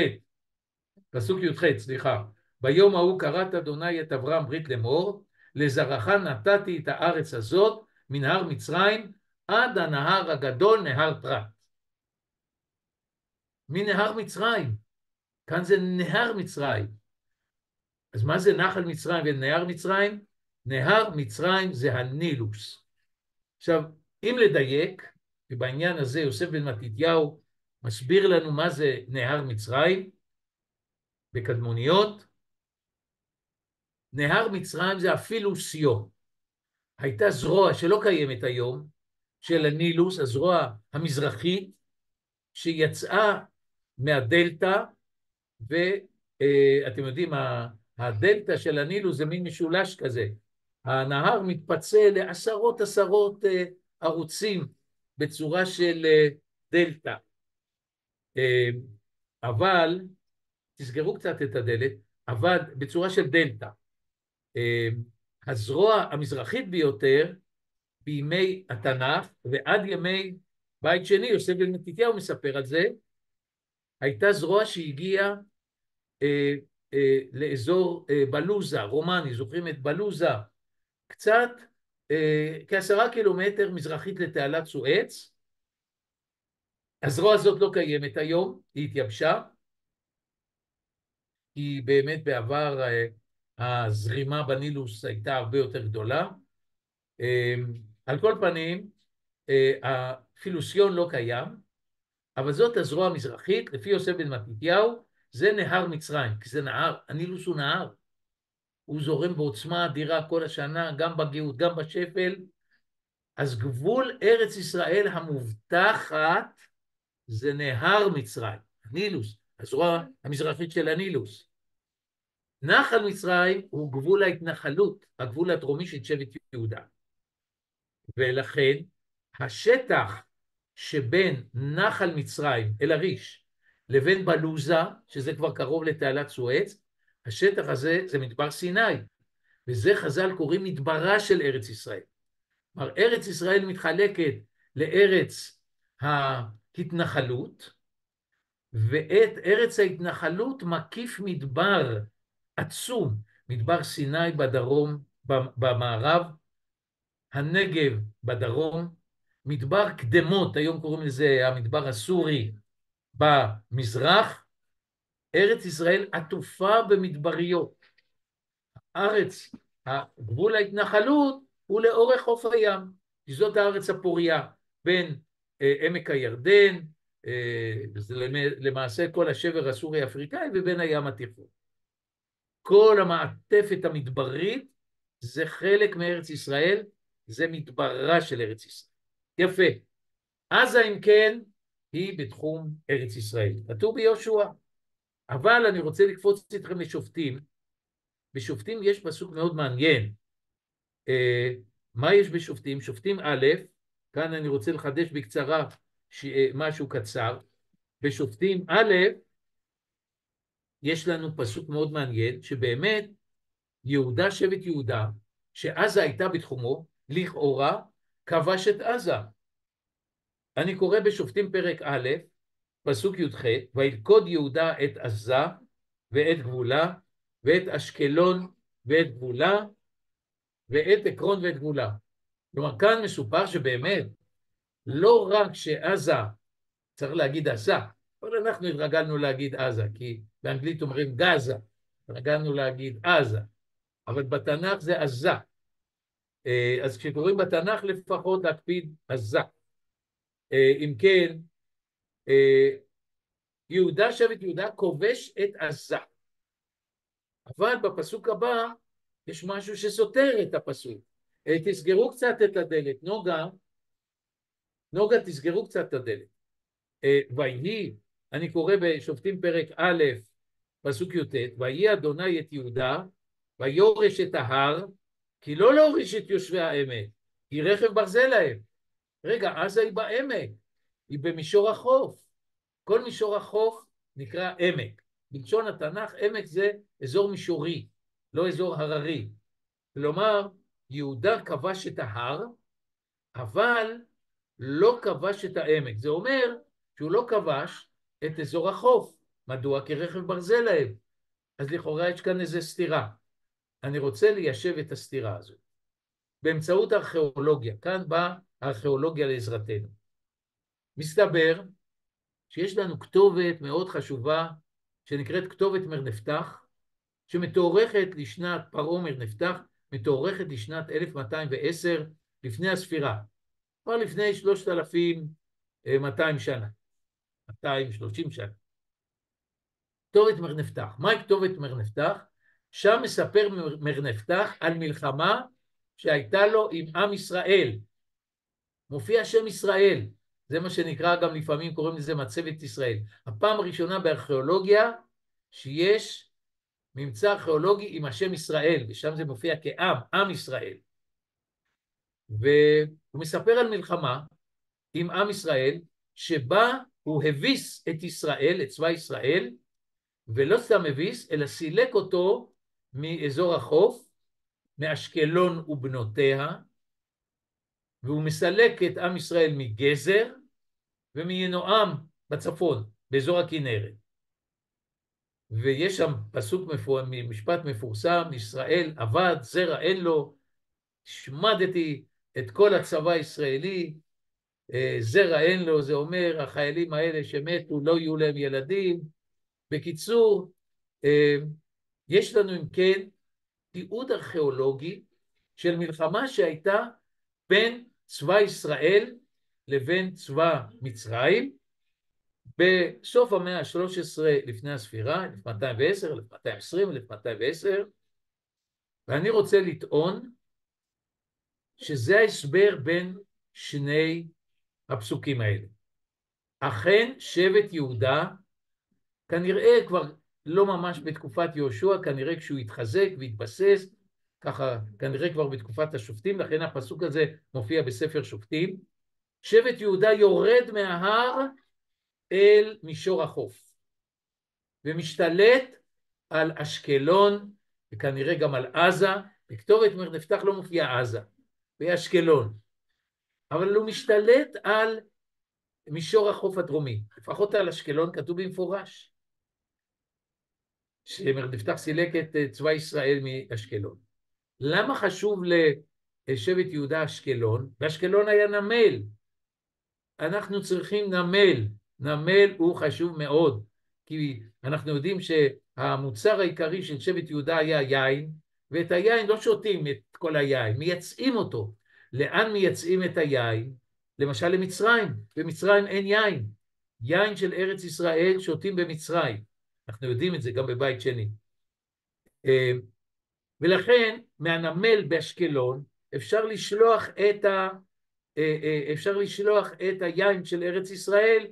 פסוק י"ח, סליחה. ביום ההוא קראת אדוני את אברהם ברית לאמור, לזרעך נתתי את הארץ הזאת, מנהר מצרים, עד הנהר הגדול נהר פרת. מנהר מצרים, כאן זה נהר מצרים. אז מה זה נחל מצרים ונהר מצרים? נהר מצרים זה הנילוס. עכשיו, אם לדייק, ובעניין הזה יוסף בן מתתיהו מסביר לנו מה זה נהר מצרים, בקדמוניות, נהר מצרים זה אפילו סיו. הייתה זרוע שלא קיימת היום, של הנילוס, הזרוע המזרחית, שיצאה מהדלטה ואתם יודעים, הדלטה של הנילוס זה מין משולש כזה. הנהר מתפצל לעשרות ערוצים בצורה של דלטה. אבל, תסגרו קצת את הדלת, אבל בצורה של דלטה. הזרוע המזרחית ביותר, בימי התנ"ך ועד ימי בית שני, יוסף בן מתתיהו מספר על זה, הייתה זרוע שהגיעה לאזור בלוזה, רומני, זוכרים את בלוזה? קצת, כ10 קילומטר מזרחית לתעלת סואץ. הזרוע הזאת לא קיימת היום, היא התייבשה, כי באמת בעבר הזרימה בנילוס הייתה הרבה יותר גדולה. על כל פנים, הפילוסיון לא קיים, אבל זאת הזרוע המזרחית, לפי יוסף בן מתתיהו, זה נהר מצרים, כי זה נהר, הנילוס הוא נהר. הוא זורם בעוצמה אדירה כל השנה, גם בגאות, גם בשפל. אז גבול ארץ ישראל המובטחת זה נהר מצרים, הנילוס, הזרוע המזרחית של הנילוס. נחל מצרים הוא גבול ההתנחלות, הגבול הדרומי של שבט יהודה. ולכן השטח שבין נחל מצרים, אל-עריש, לבין בלוזה, שזה כבר קרוב לתעלת סואץ, השטח הזה זה מדבר סיני, וזה חז"ל קוראים מדברה של ארץ ישראל. כלומר, ארץ ישראל מתחלקת לארץ ההתנחלות, ואת ארץ ההתנחלות מקיף מדבר עצום, מדבר סיני בדרום, במערב, הנגב בדרום, מדבר קדמות, היום קוראים לזה המדבר הסורי במזרח, ארץ ישראל עטופה במדבריות. הארץ, גבול ההתנחלות הוא לאורך חוף הים, זאת הארץ הפוריה בין עמק הירדן, זה למעשה כל השבר הסורי-אפריקאי, ובין הים התיכון. כל המעטפת המדברית זה חלק מארץ ישראל, זה מדברה של ארץ ישראל. יפה. עזה אם כן היא בתחום ארץ ישראל. כתוב ביהושע. אבל אני רוצה לקפוץ אתכם לשופטים. בשופטים יש פסוק מאוד מעניין. מה יש בשופטים? שופטים א', כאן אני רוצה לחדש בקצרה משהו קצר. בשופטים א', יש לנו פסוק מאוד מעניין, שבאמת יהודה, שבט יהודה, שעזה הייתה בתחומו, לכאורה, כבש את עזה. אני קורא בשופטים פרק א', פסוק י"ח, וילכוד יהודה את עזה ואת גבולה, ואת אשקלון ואת גבולה, ואת עקרון ואת גבולה. כלומר, כאן מסופר שבאמת, לא רק שעזה, צריך להגיד עזה, אבל אנחנו התרגלנו להגיד עזה, כי באנגלית אומרים גזה, התרגלנו להגיד עזה, אבל בתנ"ך זה עזה. אז כשקוראים בתנ"ך לפחות להקפיד עזה. אם כן, יהודה, שבט יהודה, כובש את עזה. אבל בפסוק הבא יש משהו שסותר את הפסוק. תסגרו קצת את הדלת. נוגה, תסגרו קצת את הדלת. ויהי, אני קורא בשופטים פרק א', פסוק י"ט, ויהי אדוני את יהודה, ויורש את ההר, כי לא להוריש את יושבי העמק, כי רכב ברזל להם. רגע, עזה היא בעמק, היא במישור החוף. כל מישור החוף נקרא עמק. בלשון התנ"ך, עמק זה אזור מישורי, לא אזור הררי. כלומר, יהודה כבש את ההר, אבל לא כבש את העמק. זה אומר שהוא לא כבש את אזור החוף. מדוע? כי רכב ברזל להם. אז לכאורה יש כאן איזו סתירה. אני רוצה ליישב את הסתירה הזו. באמצעות הארכיאולוגיה, כאן באה הארכיאולוגיה לעזרתנו. מסתבר שיש לנו כתובת מאוד חשובה, שנקראת כתובת מרנפתח, שמתוארכת לשנת פרעה מרנפתח, מתוארכת לשנת 1210 לפני הספירה, כבר לפני 3,200 שנה, 230 שנה. כתובת מרנפתח. מהי כתובת מרנפתח? שם מספר מרנפתח על מלחמה שהייתה לו עם עם ישראל. מופיע שם ישראל. זה מה שנקרא גם לפעמים קוראים לזה מצבת ישראל. הפעם הראשונה בארכיאולוגיה שיש ממצא ארכיאולוגי עם השם ישראל, ושם זה מופיע כעם, עם ישראל. והוא מספר על מלחמה עם עם ישראל, שבה הוא הביס את ישראל, את צבא ישראל, ולא סתם הביס, אלא סילק אותו מאזור החוף, מאשקלון ובנותיה, והוא מסלק את עם ישראל מגזר, ומינועם בצפון, באזור הכנרת. ויש שם פסוק משפט מפורסם, ישראל עבד, זרע אין לו, השמדתי את כל הצבא הישראלי, זרע אין לו, זה אומר, החיילים האלה שמתו לא יהיו להם ילדים. בקיצור, יש לנו אם כן תיעוד ארכיאולוגי של מלחמה שהייתה בין צבא ישראל לבין צבא מצרים, בסוף המאה ה-13 לפני הספירה, 1210, 1220, 1210, ואני רוצה לטעון שזה ההסבר בין שני הפסוקים האלה. אכן שבט יהודה, כנראה כבר לא ממש בתקופת יהושע, כנראה כשהוא התחזק והתבסס, ככה כנראה כבר בתקופת השופטים, לכן הפסוק הזה מופיע בספר שופטים, שבט יהודה יורד מההר אל מישור החוף, ומשתלט על אשקלון, וכנראה גם על עזה, בכתובת מרנפתח לא מופיע עזה, באשקלון, אבל הוא משתלט על מישור החוף הדרומי, לפחות על אשקלון כתוב במפורש, שמרנפתח סילק את צבא ישראל מאשקלון. למה חשוב לשבט יהודה אשקלון? באשקלון היה נמל, אנחנו צריכים נמל, נמל הוא חשוב מאוד, כי אנחנו יודעים שהמוצר העיקרי של שבט יהודה היה יין, ואת היין לא שותים את כל היין, מייצאים אותו. לאן מייצאים את היין? למשל למצרים, במצרים אין יין, יין של ארץ ישראל שותים במצרים, אנחנו יודעים את זה גם בבית שני. ולכן מהנמל באשקלון אפשר לשלוח את היין של ארץ ישראל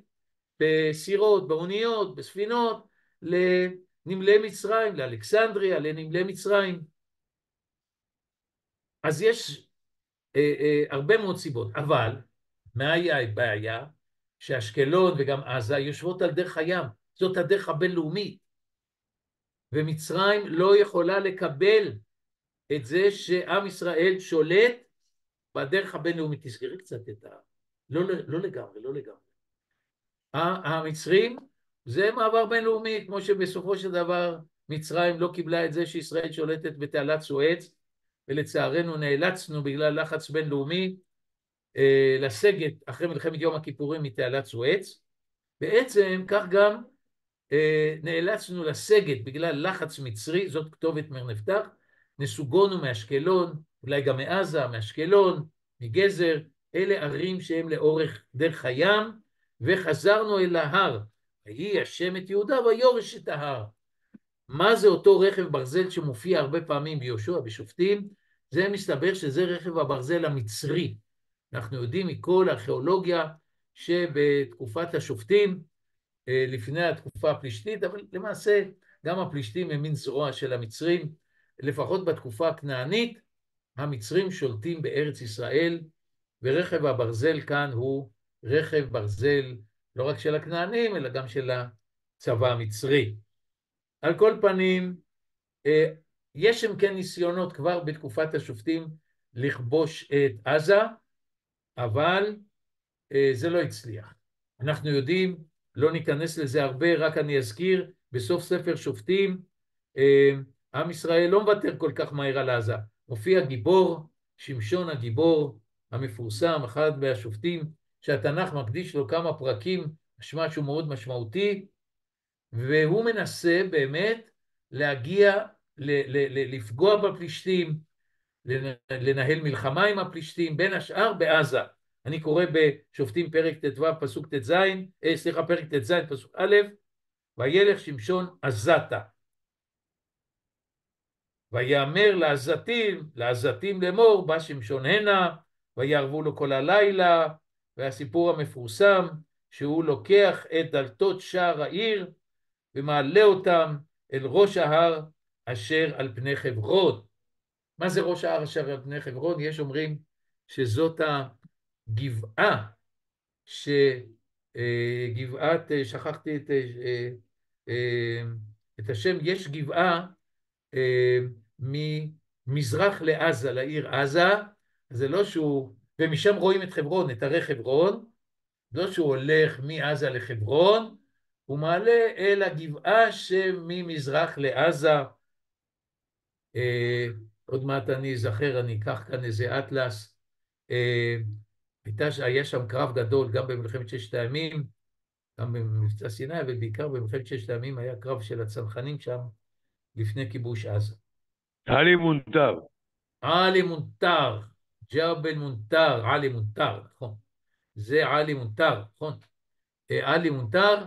בסירות, באוניות, בספינות, לנמלי מצרים, לאלכסנדריה, לנמלי מצרים. אז יש הרבה מאוד סיבות, אבל מה היה הבעיה? שאשקלון וגם עזה יושבות על דרך הים, זאת הדרך הבינלאומית, ומצרים לא יכולה לקבל את זה שעם ישראל שולט בדרך הבינלאומית. תזכרי קצת את לא לגמרי, לא לגמרי. המצרים זה מעבר בינלאומי, כמו שבסופו של דבר מצרים לא קיבלה את זה שישראל שולטת בתעלת סואץ, ולצערנו נאלצנו בגלל לחץ בינלאומי לסגת אחרי מלחמת יום הכיפורים מתעלת סואץ. בעצם כך גם נאלצנו לסגת בגלל לחץ מצרי, זאת כתובת מרנפתח, נסוגונו מאשקלון, אולי גם מעזה, מאשקלון, מגזר, אלה ערים שהם לאורך דרך הים, וחזרנו אל ההר, ויהי השם את יהודה ויורש את ההר. מה זה אותו רכב ברזל שמופיע הרבה פעמים ביהושע, בשופטים? זה מסתבר שזה רכב הברזל המצרי. אנחנו יודעים מכל הארכיאולוגיה שבתקופת השופטים, לפני התקופה הפלישתית, אבל למעשה גם הפלישתים הם מין זרוע של המצרים, לפחות בתקופה הכנענית, המצרים שולטים בארץ ישראל, ורכב הברזל כאן הוא רכב ברזל לא רק של הכנענים, אלא גם של הצבא המצרי. על כל פנים, יש שם כן ניסיונות כבר בתקופת השופטים לכבוש את עזה, אבל זה לא הצליח. אנחנו יודעים, לא ניכנס לזה הרבה, רק אני אזכיר, בסוף ספר שופטים, עם ישראל לא מוותר כל כך מהר על עזה. מופיע גיבור, שמשון הגיבור המפורסם, אחד מהשופטים, שהתנ"ך מקדיש לו כמה פרקים, משמע שהוא מאוד משמעותי, והוא מנסה באמת להגיע, לפגוע בפלישתים, לנהל מלחמה עם הפלישתים, בין השאר בעזה. אני קורא בשופטים פרק ט"ו פסוק ט"ז, פרק ט"ז פסוק א', וילך שמשון עזתה. ויאמר לעזתים לאמור, בא שמשון הנה, ויערבו לו כל הלילה, והסיפור המפורסם, שהוא לוקח את דלתות שער העיר, ומעלה אותם אל ראש ההר אשר על פני חברון. מה זה ראש ההר אשר על פני חברון? יש אומרים שזאת הגבעה, שגבעת, שכחתי את השם, יש גבעה ממזרח לעזה, לעיר עזה, זה לא שהוא, ומשם רואים את חברון, את הרי חברון, לא שהוא הולך מעזה לחברון, הוא מעלה אל הגבעה שממזרח לעזה. עוד מעט אני אזכר, אני אקח כאן איזה אטלס. היה שם קרב גדול גם במלחמת ששת הימים, גם במבצע סיני, אבל בעיקר במלחמת ששת הימים היה קרב של הצנחנים שם לפני כיבוש עזה. עלי מונטר. עלי מונטר, ג'בל מונטר, עלי מונטר, נכון. זה עלי מונטר, נכון. עלי מונטר,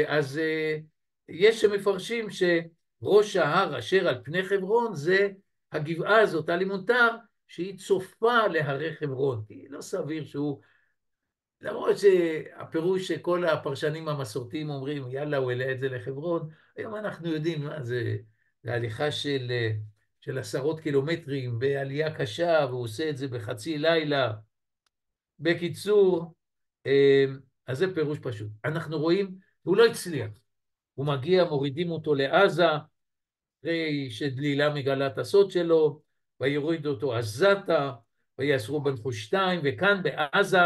אז יש שמפרשים שראש ההר אשר על פני חברון זה הגבעה הזאת, עלי מונטר, שהיא צופה להרי חברון. כי לא סביר שהוא, למרות שהפירוש שכל הפרשנים המסורתיים אומרים, יאללה, הוא העלה את זה לחברון, היום אנחנו יודעים מה זה, זה הליכה של עשרות קילומטרים בעלייה קשה, והוא עושה את זה בחצי לילה. בקיצור, אז זה פירוש פשוט. אנחנו רואים, הוא לא הצליח. הוא מגיע, מורידים אותו לעזה, אחרי שדלילה מגלה את הסוד שלו, ויוריד אותו עזתה, ויאסרו בנחושתיים, וכאן בעזה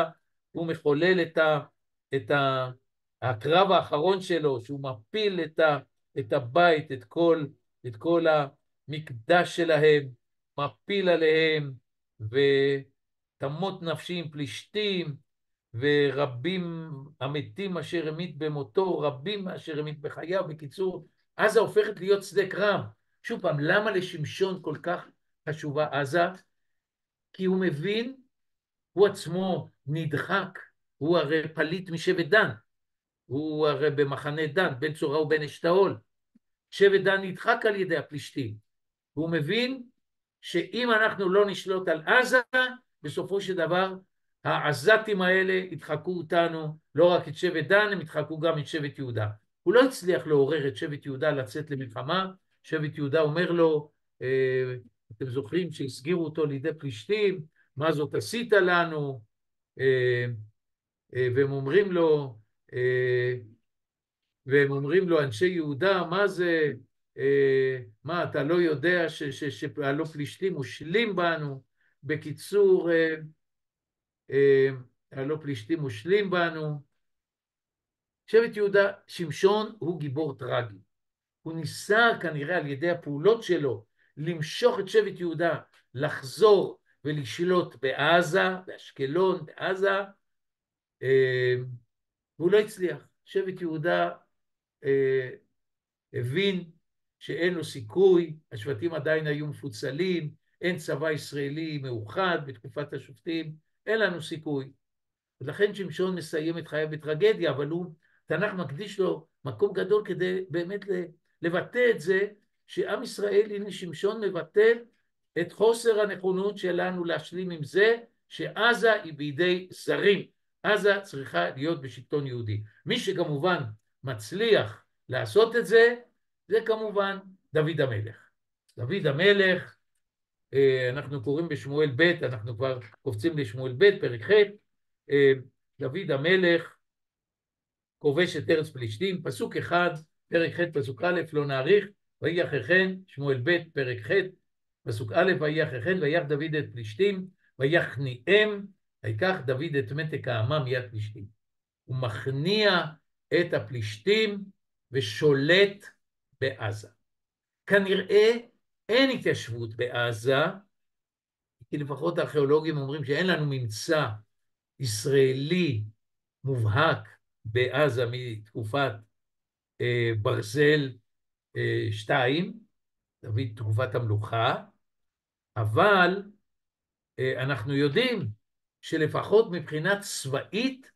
הוא מחולל את הקרב האחרון שלו, שהוא מפיל את הבית, את כל המקדש שלהם, מפיל עליהם, ותמות נפשי עם פלישתים, ורבים המתים אשר המית במותו, רבים אשר המית בחייו. בקיצור, עזה הופכת להיות שדה קרב. שוב פעם, למה לשמשון כל כך חשובה עזה? כי הוא מבין, הוא עצמו נדחק, הוא הרי פליט משבט דן, הוא הרי במחנה דן, בן צורה ובן אשתאול. שבט דן נדחק על ידי הפלישתים, והוא מבין שאם אנחנו לא נשלוט על עזה, בסופו של דבר העזתים האלה ידחקו אותנו, לא רק את שבט דן, הם ידחקו גם את שבט יהודה. הוא לא הצליח לעורר את שבט יהודה לצאת למלחמה. שבט יהודה אומר לו, אתם זוכרים שהסגירו אותו לידי פלישתים, מה זאת עשית לנו? והם אומרים לו, אנשי יהודה, מה זה, מה אתה לא יודע שהלא פלישתים מושלים בנו? בקיצור, הלא פלישתים מושלים בנו. שבט יהודה, שמשון הוא גיבור טרגי. הוא ניסה כנראה על ידי הפעולות שלו למשוך את שבט יהודה, לחזור ולשלוט בעזה, באשקלון, בעזה, והוא לא הצליח. שבט יהודה הבין שאין לו סיכוי, השבטים עדיין היו מפוצלים, אין צבא ישראלי מאוחד בתקופת השופטים, אין לנו סיכוי. ולכן שמשון מסיים את חייו בטרגדיה, אבל תנ"ך מקדיש לו מקום גדול כדי באמת לבטא את זה, שעם ישראל, הנה שמשון מבטא את חוסר הנכונות שלנו להשלים עם זה, שעזה היא בידי זרים. עזה צריכה להיות בשלטון יהודי. מי שכמובן מצליח לעשות את זה, זה כמובן דוד המלך. דוד המלך, אנחנו קוראים בשמואל ב', אנחנו כבר קופצים לשמואל ב', פרק ח', דוד המלך כובש את ארץ פלישתים, פסוק 1, פרק ח', פסוק א', לא נאריך, ויהי אחרי כן, שמואל ב', פרק ח', פסוק א', ויהי אחרי כן, ויך דוד את פלישתים, ויכניעם, ויקח דוד את מתק האמה מיד פלישתים. הוא מכניע את הפלישתים ושולט בעזה. כנראה אין התיישבות בעזה, כי לפחות הארכיאולוגים אומרים שאין לנו ממצא ישראלי מובהק בעזה מתקופת ברזל 2, דוד תקופת המלוכה, אבל אנחנו יודעים שלפחות מבחינה צבאית,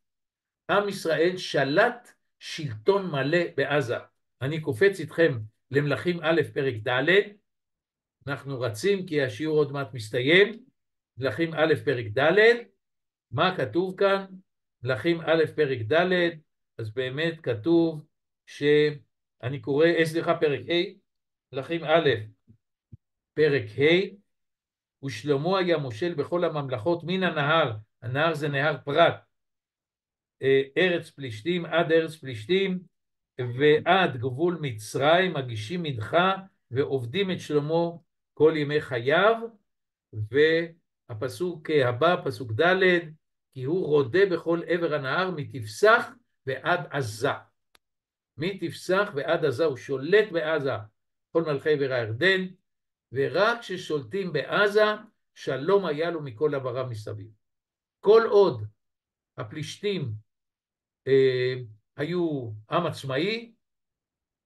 עם ישראל שלט שלטון מלא בעזה. אני קופץ איתכם למלכים א' פרק ד', אנחנו רצים כי השיעור עוד מעט מסתיים, מלכים א' פרק ד', מה כתוב כאן? מלכים א' פרק ד', אז באמת כתוב אני קורא, סליחה, פרק ה', מלכים א', פרק ה', ושלמה היה מושל בכל הממלכות מן הנהר, הנהר זה נהר פרת, ארץ פלישתים, עד ארץ פלישתים, ועד גבול מצרים, מגישים מנחה, ועובדים את שלמה כל ימי חייו, והפסוק הבא, פסוק ד', כי הוא רודה בכל עבר הנהר, מתפסח ועד עזה. מתפסח ועד עזה, הוא שולט בעזה, כל מלכי עבר הירדן, ורק כששולטים בעזה, שלום היה לו מכל עבריו מסביב. כל עוד הפלישתים היו עם עצמאי,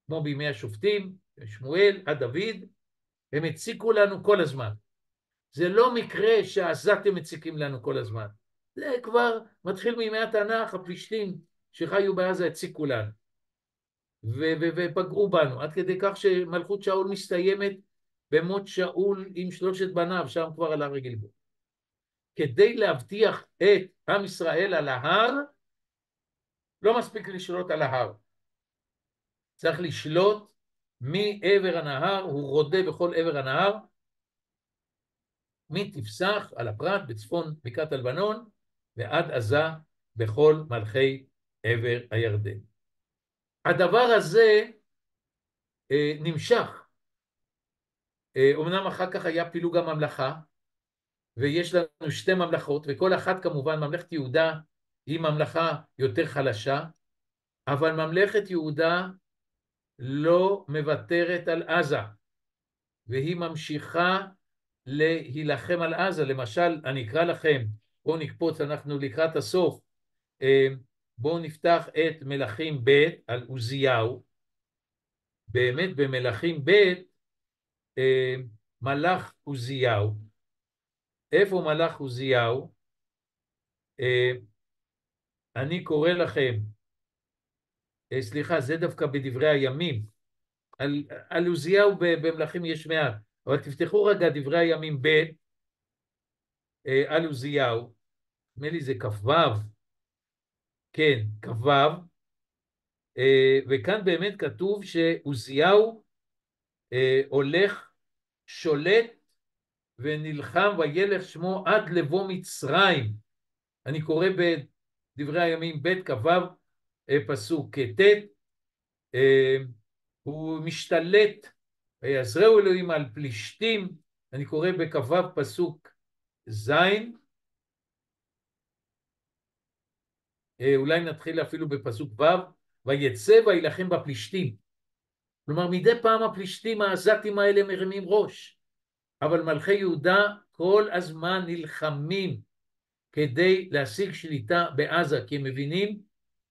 כמו בימי השופטים, שמואל עד דוד, הם הציקו לנו כל הזמן. זה לא מקרה שהעזתים מציקים לנו כל הזמן. זה כבר מתחיל מימי התנ"ך, הפלישתים שחיו בעזה הציקו לנו. ופגעו בנו, עד כדי כך שמלכות שאול מסתיימת במות שאול עם 3 בניו, שם כבר על הר הגלבוע. כדי להבטיח את עם ישראל על ההר, לא מספיק לשלוט על ההר. צריך לשלוט מעבר הנהר, הוא רודה בכל עבר הנהר, מתפסח על הפרת בצפון בקעת הלבנון, ועד עזה בכל מלכי עבר הירדן. הדבר הזה נמשך. אמנם אחר כך היה פילוג הממלכה, ויש לנו 2 ממלכות, וכל אחת כמובן, ממלכת יהודה היא ממלכה יותר חלשה, אבל ממלכת יהודה לא מוותרת על עזה, והיא ממשיכה להילחם על עזה. למשל, אני אקרא לכם, בואו נקפוץ, אנחנו לקראת הסוף, בואו נפתח את מלכים ב' על עוזיהו. באמת במלכים ב' מלך עוזיהו. איפה מלך עוזיהו? אני קורא לכם, סליחה, זה דווקא בדברי הימים. על עוזיהו במלכים יש מעט, אבל תפתחו רגע דברי הימים ב' על עוזיהו, נדמה לי זה כ"ו, כן, כ"ו, וכאן באמת כתוב שעוזיהו הולך, שולט ונלחם וילך שמו עד לבוא מצרים. אני קורא בדברי הימים ב' כ"ו פסוק ט', הוא משתלט, ויעזרהו אלוהים על פלישתים. אני קורא בכ"ו פסוק ז', אולי נתחיל אפילו בפסוק ו', ויצא וילחם בפלישתים. כלומר, מדי פעם הפלישתים העזתים האלה מרימים ראש, אבל מלכי יהודה כל הזמן נלחמים כדי להשיג שליטה בעזה, כי הם מבינים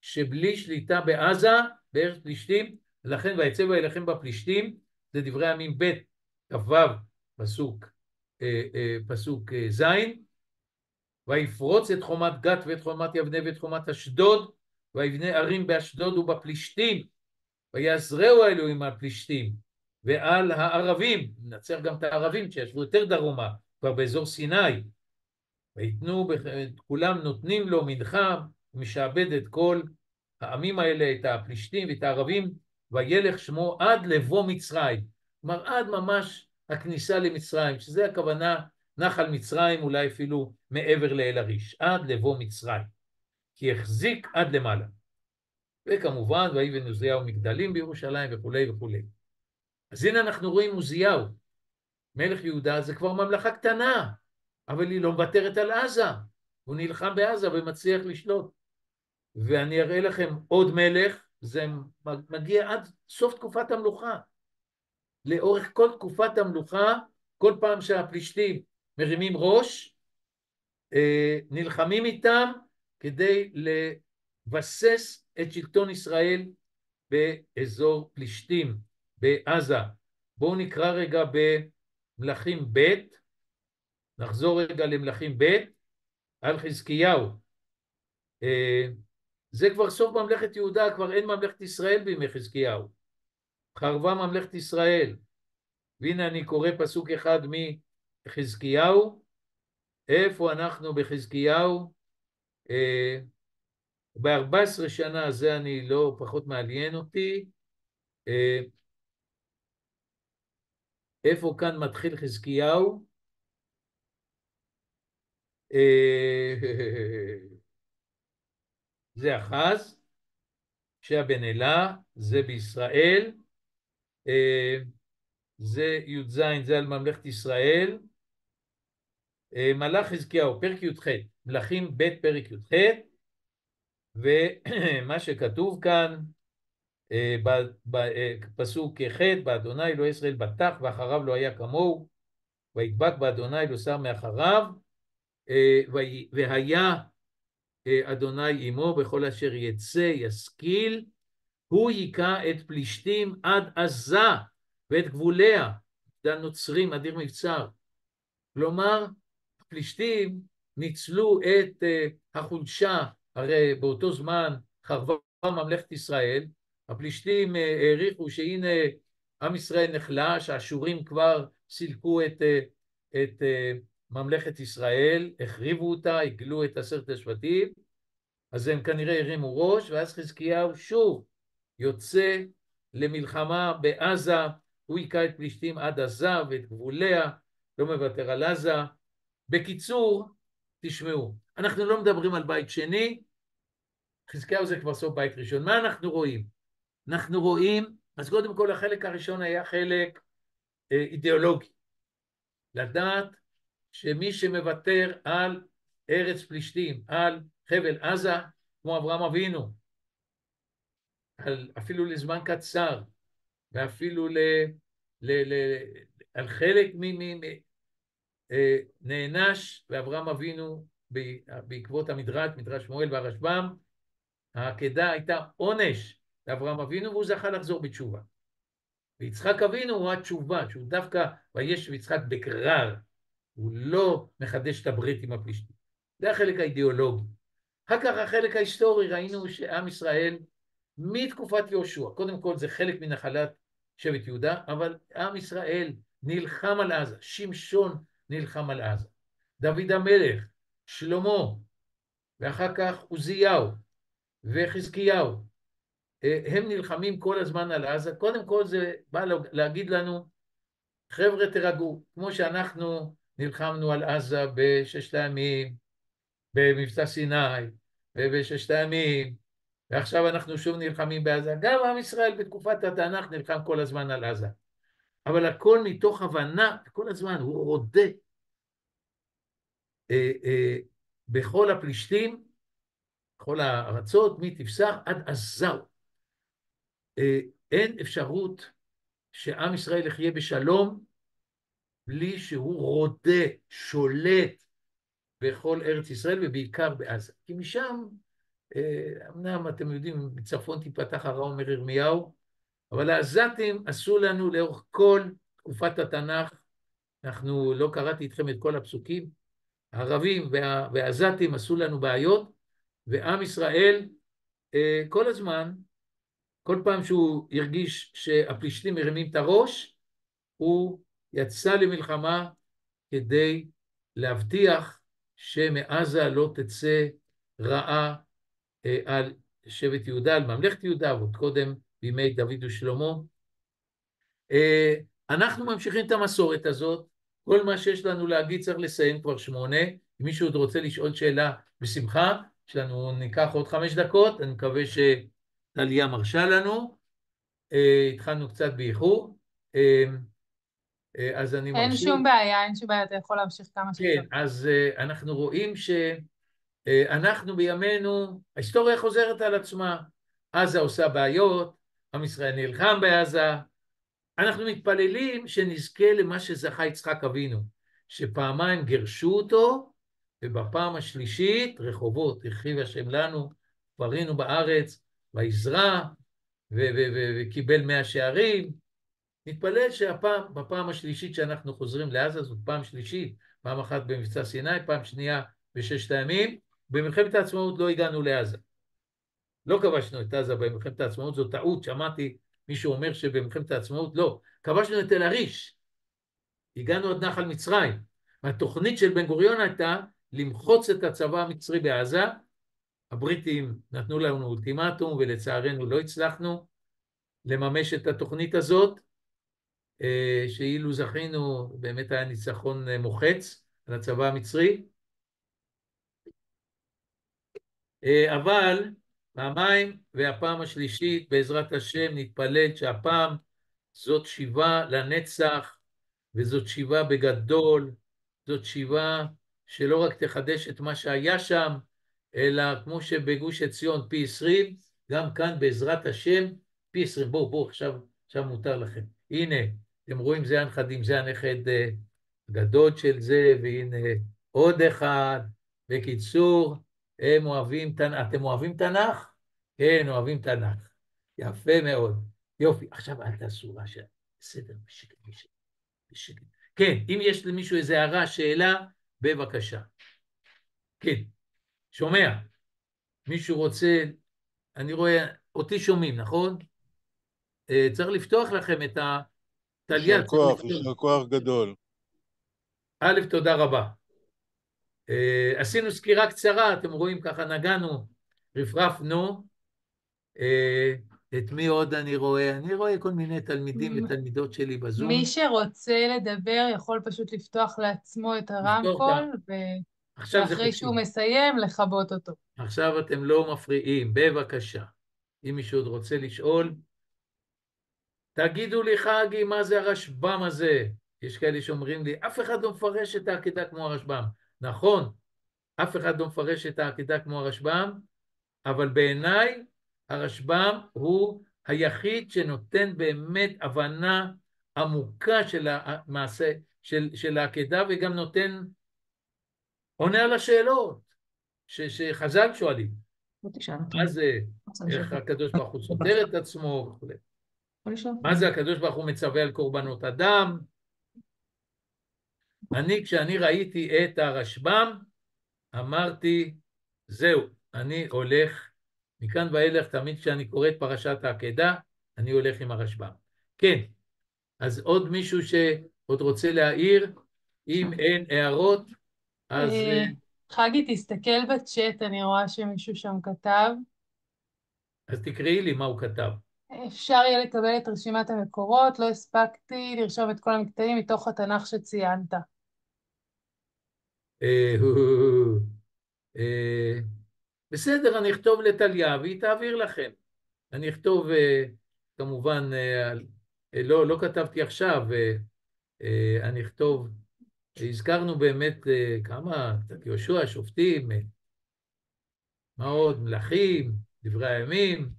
שבלי שליטה בעזה, בארץ פלישתים, לכן ויצא וילחם בפלישתים, זה דברי הימים ב' כ"ו פסוק ז', ויפרוץ את חומת גת ואת חומת יבנה ואת חומת אשדוד, ויבנה ערים באשדוד ובפלישתים, ויעזרהו האלוהים על פלישתים ועל הערבים, ננצח גם את הערבים שישבו יותר דרומה, כבר באזור סיני, ויתנו, כולם נותנים לו מנחה, משעבד את כל העמים האלה, את הפלישתים ואת הערבים, וילך שמו עד לבוא מצרים. כלומר, עד ממש הכניסה למצרים, שזה הכוונה נחל מצרים, אולי אפילו מעבר לאל עריש, עד לבוא מצרים, כי החזיק עד למעלה. וכמובן, ויבן עוזיהו מגדלים בירושלים וכולי וכולי. אז הנה אנחנו רואים עוזיהו, מלך יהודה, זה כבר ממלכה קטנה, אבל היא לא מוותרת על עזה, הוא נלחם בעזה ומצליח לשלוט. ואני אראה לכם עוד מלך, זה מגיע עד סוף תקופת המלוכה. לאורך כל תקופת המלוכה, כל פעם שהפלישתים מרימים ראש, נלחמים איתם כדי לבסס את שלטון ישראל באזור פלישתים, בעזה. בואו נקרא רגע במלכים ב', נחזור רגע למלכים ב', על חזקיהו. זה כבר סוף ממלכת יהודה, כבר אין ממלכת ישראל בימי חזקיהו. חרבה ממלכת ישראל. והנה אני קורא פסוק אחד מחזקיהו. איפה אנחנו בחזקיהו? ב-14 שנה, זה אני לא פחות מעניין אותי. איפה כאן מתחיל חזקיהו? זה אחז, שהבן אלה, זה בישראל, זה י"ז, זה על ממלכת ישראל, מלך חזקיהו, פרק י"ח, מלכים ב' פרק י"ח, ומה שכתוב כאן, פסוק ח', באדוני אלוהי ישראל בטח ואחריו לא היה כמוהו, וידבק באדוני לא שר מאחריו, והיה אדוני עמו בכל אשר יצא ישכיל, הוא היכה את פלישתים עד עזה ואת גבוליה, זה הנוצרים אדיר מבצר. כלומר, הפלישתים ניצלו את החולשה, הרי באותו זמן חרבה ממלכת ישראל, הפלישתים העריכו שהנה עם ישראל נחלש, האשורים כבר סילקו את ממלכת ישראל, החריבו אותה, הגלו את 10 השבטים, אז הם כנראה הרימו ראש, ואז חזקיהו שוב יוצא למלחמה בעזה, הוא היכה את פלישתים עד עזה ואת גבוליה, לא מוותר על עזה. בקיצור, תשמעו, אנחנו לא מדברים על בית שני, חזקיהו זה כבר סוף בית ראשון. מה אנחנו רואים? אנחנו רואים, אז קודם כל החלק הראשון היה חלק אידיאולוגי, לדעת שמי שמוותר על ארץ פלישתים, על חבל עזה, כמו אברהם אבינו, אפילו לזמן קצר, ואפילו על חלק נענש, ואברהם אבינו בעקבות המדרש, מדרש שמואל והרשב"ם, העקדה הייתה עונש לאברהם אבינו, והוא זכה לחזור בתשובה. ויצחק אבינו הוא התשובה, שהוא דווקא וישב יצחק בגרר, הוא לא מחדש את הברית עם הפלישתים. זה החלק האידיאולוגי. אחר כך החלק ההיסטורי, ראינו שעם ישראל מתקופת יהושע, קודם כל זה חלק מנחלת שבט יהודה, אבל עם ישראל נלחם על עזה, שמשון נלחם על עזה, דוד המלך, שלמה, ואחר כך עוזיהו וחזקיהו, הם נלחמים כל הזמן על עזה. קודם כל זה בא להגיד לנו, חבר'ה תרגעו, כמו שאנחנו נלחמנו על עזה בששת הימים, במבצע סיני, ובששת הימים, ועכשיו אנחנו שוב נלחמים בעזה. גם עם ישראל בתקופת התנ"ך נלחם כל הזמן על עזה. אבל הכל מתוך הבנה, כל הזמן הוא רודה בכל הפלישתים, בכל הארצות, מתפסח עד עזהו. אין אפשרות שעם ישראל יחיה בשלום בלי שהוא רודה, שולט בכל ארץ ישראל ובעיקר בעזה. כי משם, אמנם אתם יודעים, מצפון תיפתח הרע אומר ירמיהו, אבל העזתים עשו לנו לאורך כל תקופת התנ"ך, אנחנו לא קראתי איתכם את כל הפסוקים, הערבים והעזתים עשו לנו בעיות, ועם ישראל כל הזמן, כל פעם שהוא הרגיש שהפלישתים מרימים את הראש, הוא יצא למלחמה כדי להבטיח שמעזה לא תצא רעה על שבט יהודה, על ממלכת יהודה, ועוד קודם בימי דוד ושלמה. אנחנו ממשיכים את המסורת הזאת, כל מה שיש לנו להגיד צריך לסיים כבר 8, אם מישהו עוד רוצה לשאול שאלה בשמחה, שלנו ניקח עוד 5 דקות, אני מקווה שטליה מרשה לנו, התחלנו קצת באיחור, אז אני מרשה. אין שום בעיה, אין שום בעיה, אתה יכול להמשיך כמה שאתה. כן, אז אנחנו רואים שאנחנו בימינו, ההיסטוריה חוזרת על עצמה, עזה עושה בעיות, עם ישראל נלחם בעזה, אנחנו מתפללים שנזכה למה שזכה יצחק אבינו, שפעמיים גירשו אותו, ובפעם השלישית רחובות הרחיב השם לנו, פרינו בארץ, ויזרע, וקיבל 100 שערים. נתפלל שהפעם, בפעם השלישית שאנחנו חוזרים לעזה, זאת פעם שלישית, פעם אחת במבצע סיני, פעם שנייה בששת הימים, במלחמת העצמאות לא הגענו לעזה. לא כבשנו את עזה במלחמת העצמאות, זו טעות, שמעתי מישהו אומר שבמלחמת העצמאות לא, כבשנו את תל עריש, הגענו עד נחל מצרים, והתוכנית של בן גוריון הייתה למחוץ את הצבא המצרי בעזה, הבריטים נתנו לנו אולטימטום ולצערנו לא הצלחנו, לממש את התוכנית הזאת, שאילו זכינו, באמת היה ניצחון מוחץ על הצבא המצרי. אבל פעמיים, והפעם השלישית, בעזרת השם, נתפלל שהפעם זאת שיבה לנצח, וזאת שיבה בגדול, זאת שיבה שלא רק תחדש את מה שהיה שם, אלא כמו שבגוש עציון פי 20, גם כאן בעזרת השם פי 20. בואו, עכשיו מותר לכם. הנה, אתם רואים, זה הנכדים, זה הנכד הגדול של זה, והנה עוד אחד. בקיצור, הם אוהבים תנ"ך. אתם אוהבים תנ"ך? כן, אוהבים תנ"ך. יפה מאוד. יופי, עכשיו אל תעשו רעש. בסדר, בשקט. כן, אם יש למישהו איזו הערה, שאלה, בבקשה. כן, שומע. מישהו רוצה, אני רואה, אותי שומעים, נכון? צריך לפתוח לכם את הטליה. יישר כוח גדול. א', תודה רבה. עשינו סקירה קצרה, אתם רואים, ככה נגענו, רפרפנו. את מי עוד אני רואה? אני רואה כל מיני תלמידים ותלמידות שלי בזום. מי שרוצה לדבר יכול פשוט לפתוח לעצמו את הרמקול, ואחרי שהוא מסיים, לכבות אותו. עכשיו אתם לא מפריעים, בבקשה. אם מישהו עוד רוצה לשאול, תגידו לי חגי, מה זה הרשב"ם הזה? יש כאלה שאומרים לי, אף אחד לא מפרש את העקדה כמו הרשב"ם. נכון, אף אחד לא מפרש את העקדה כמו הרשב"ם, אבל בעיניי הרשב"ם הוא היחיד שנותן באמת הבנה עמוקה של המעשה, של העקדה, וגם נותן, עונה על השאלות שחז"ל שואלים. מה זה, איך הקדוש ברוך הוא סותר את עצמו וכו'. מה זה הקדוש ברוך הוא מצווה על קורבנות אדם? כשאני ראיתי את הרשב"ם, אמרתי, זהו, אני הולך, מכאן ואילך, תמיד כשאני קורא את פרשת העקדה, אני הולך עם הרשב"ם. כן, אז עוד מישהו שעוד רוצה להעיר, אם אין הערות, אז... חגי, תסתכל בצ'אט, אני רואה שמישהו שם כתב. אז תקראי לי מה הוא כתב. אפשר יהיה לקבל את רשימת המקורות, לא הספקתי לרשום את כל המקטעים מתוך התנ"ך שציינת. בסדר, אני אכתוב לטליה והיא תעביר לכם. אני אכתוב, כמובן, לא כתבתי עכשיו, אני אכתוב, הזכרנו באמת כמה, יהושע, שופטים, מה עוד, מלכים, דברי הימים.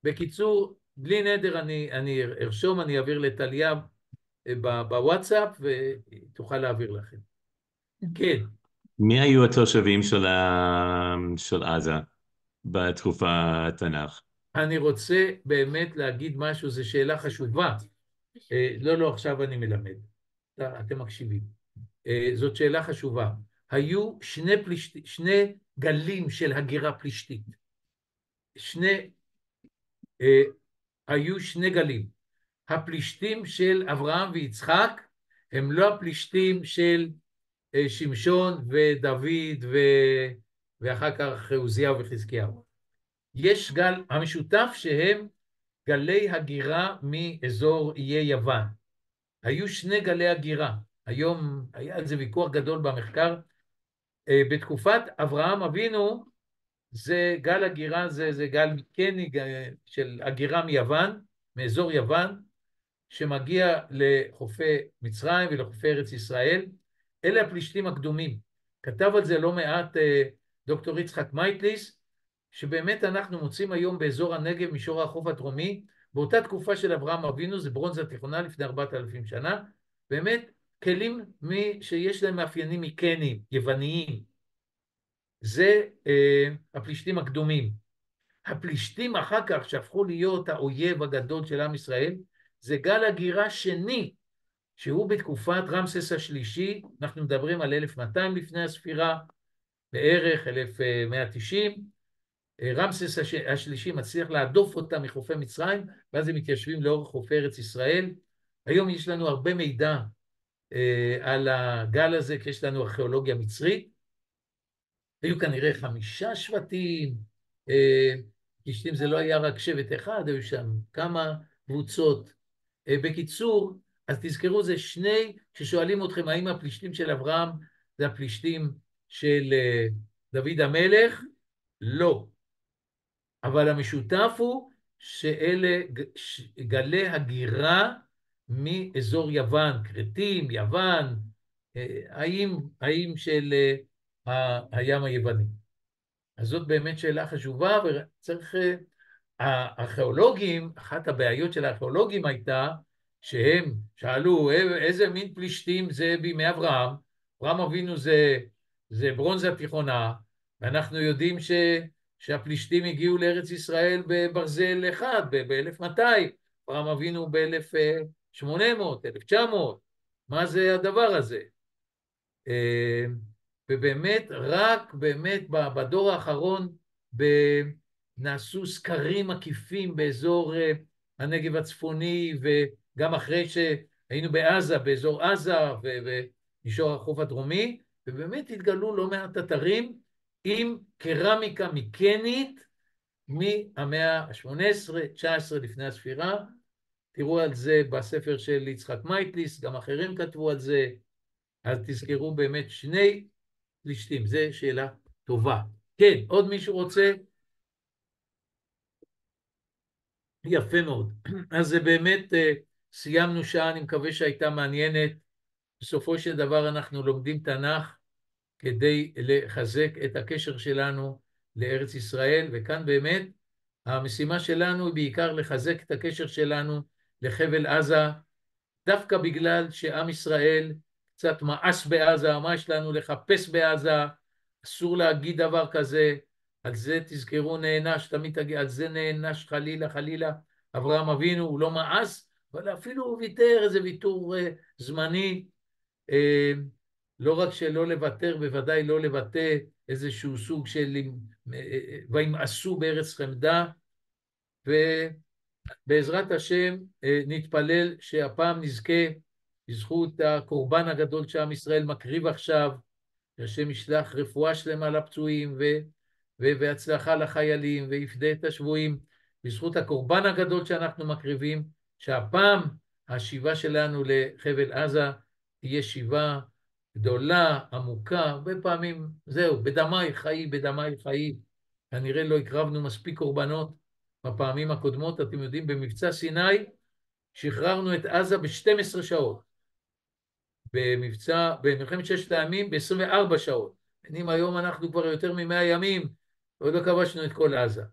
בקיצור, בלי נדר אני ארשום, אני אעביר לטליה בוואטסאפ והיא תוכל להעביר לכם. כן. מי היו התושבים של עזה בתקופה התנ"ך? אני רוצה באמת להגיד משהו, זו שאלה חשובה. לא, עכשיו אני מלמד. אתם מקשיבים. זאת שאלה חשובה. היו שני גלים של הגירה פלישתית. היו שני גלים. הפלישתים של אברהם ויצחק הם לא הפלישתים של שמשון ודוד ואחר כך עוזיהו וחזקיהו. יש גל המשותף שהם גלי הגירה מאזור איי יוון. היו שני גלי הגירה. היום היה על זה ויכוח גדול במחקר. בתקופת אברהם אבינו, זה גל הגירה, זה גל מקני של הגירה מיוון, מאזור יוון, שמגיע לחופי מצרים ולחופי ארץ ישראל. אלה הפלישתים הקדומים. כתב על זה לא מעט דוקטור יצחק מייטליס, שבאמת אנחנו מוצאים היום באזור הנגב, מישור החוף הדרומי, באותה תקופה של אברהם אבינו, זה ברונזה התיכונה לפני 4,000 שנה, באמת כלים שיש להם מאפיינים מקניים, יווניים. זה הפלישתים הקדומים. הפלישתים אחר כך שהפכו להיות האויב הגדול של עם ישראל, זה גל הגירה שני, שהוא בתקופת רמסס השלישי, אנחנו מדברים על 1200 לפני הספירה, בערך 1190, רמסס השלישי מצליח להדוף אותם מחופי מצרים, ואז הם מתיישבים לאורך חופי ארץ ישראל. היום יש לנו הרבה מידע על הגל הזה, כי יש לנו ארכיאולוגיה מצרית. היו כנראה 5 שבטים, פלישתים זה לא היה רק שבט אחד, היו שם כמה קבוצות. בקיצור, אז תזכרו, זה שני, ששואלים אתכם, האם הפלישתים של אברהם זה הפלישתים של דוד המלך? לא. אבל המשותף הוא שאלה גלי הגירה מאזור יוון, כרתים, יוון, האיים של הים היווני. אז זאת באמת שאלה חשובה, וצריך, הארכיאולוגים, אחת הבעיות של הארכיאולוגים הייתה, שהם שאלו איזה מין פלישתים זה בימי אברהם, אברהם אבינו זה ברונזה תיכונה, ואנחנו יודעים שהפלישתים הגיעו לארץ ישראל בברזל אחד, ב-1200, אברהם אבינו ב-1800, 1900, מה זה הדבר הזה? ובאמת, רק באמת בדור האחרון נעשו סקרים מקיפים באזור הנגב הצפוני, וגם אחרי שהיינו בעזה, באזור עזה ומישור החוף הדרומי, ובאמת התגלו לא מעט אתרים עם קרמיקה מקנית מהמאה ה-18-19 לפני הספירה. תראו על זה בספר של יצחק מייטליס, גם אחרים כתבו על זה, אז תזכרו באמת שני פלישתים, זו שאלה טובה. כן, עוד מישהו רוצה? יפה מאוד. אז זה באמת, סיימנו שעה, אני מקווה שהייתה מעניינת. בסופו של דבר אנחנו לומדים תנ"ך כדי לחזק את הקשר שלנו לארץ ישראל, וכאן באמת המשימה שלנו היא בעיקר לחזק את הקשר שלנו לחבל עזה, דווקא בגלל שעם ישראל קצת מאס בעזה, מה יש לנו לחפש בעזה, אסור להגיד דבר כזה, על זה תזכרו נענש, תמיד תגיד, על זה נענש חלילה חלילה, אברהם אבינו הוא לא מאס, אבל אפילו הוא ויתר איזה ויתור זמני, לא רק שלא לוותר, בוודאי לא לבטא איזשהו סוג של וימאסו בארץ חמדה, ובעזרת השם נתפלל שהפעם נזכה בזכות הקורבן הגדול שעם ישראל מקריב עכשיו, שהשם ישלח רפואה שלמה לפצועים והצלחה לחיילים ויפדה את השבויים, בזכות הקורבן הגדול שאנחנו מקריבים, שהפעם השיבה שלנו לחבל עזה תהיה שיבה גדולה, עמוקה, הרבה פעמים זהו, בדמי חיי, בדמי חיי, כנראה לא הקרבנו מספיק קורבנות בפעמים הקודמות. אתם יודעים, במבצע סיני שחררנו את עזה ב-12 שעות, במלחמת ששת הימים ב-24 שעות. היום אנחנו כבר יותר מ-100 ימים, עוד לא כבשנו את כל עזה.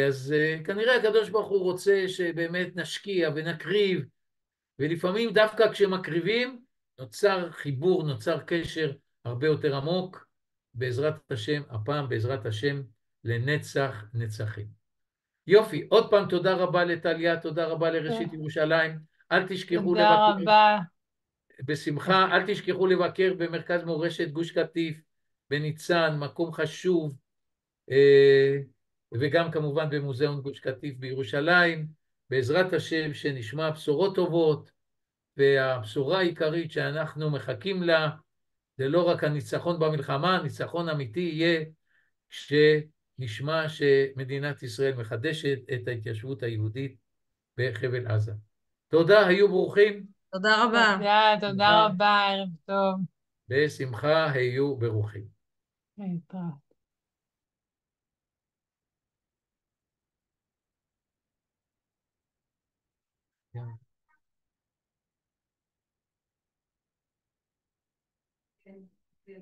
אז כנראה הקדוש ברוך הוא רוצה שבאמת נשקיע ונקריב, ולפעמים דווקא כשמקריבים נוצר חיבור, נוצר קשר הרבה יותר עמוק, בעזרת השם, הפעם בעזרת השם לנצח נצחים. יופי, עוד פעם תודה רבה לטליה, תודה רבה לראשית ירושלים, אל תשכחו לבקר. תודה רבה. בשמחה, אל תשכחו לבקר במרכז מורשת גוש קטיף, בניצן, מקום חשוב, וגם כמובן במוזיאון גוש קטיף בירושלים, בעזרת השם שנשמע בשורות טובות, והבשורה העיקרית שאנחנו מחכים לה, זה לא רק הניצחון במלחמה, ניצחון אמיתי יהיה כשנשמע שמדינת ישראל מחדשת את ההתיישבות היהודית בחבל עזה. תודה, היו ברוכים. תודה רבה. תודה רבה, ערב טוב. בשמחה, היו ברוכים. להתראות. כן,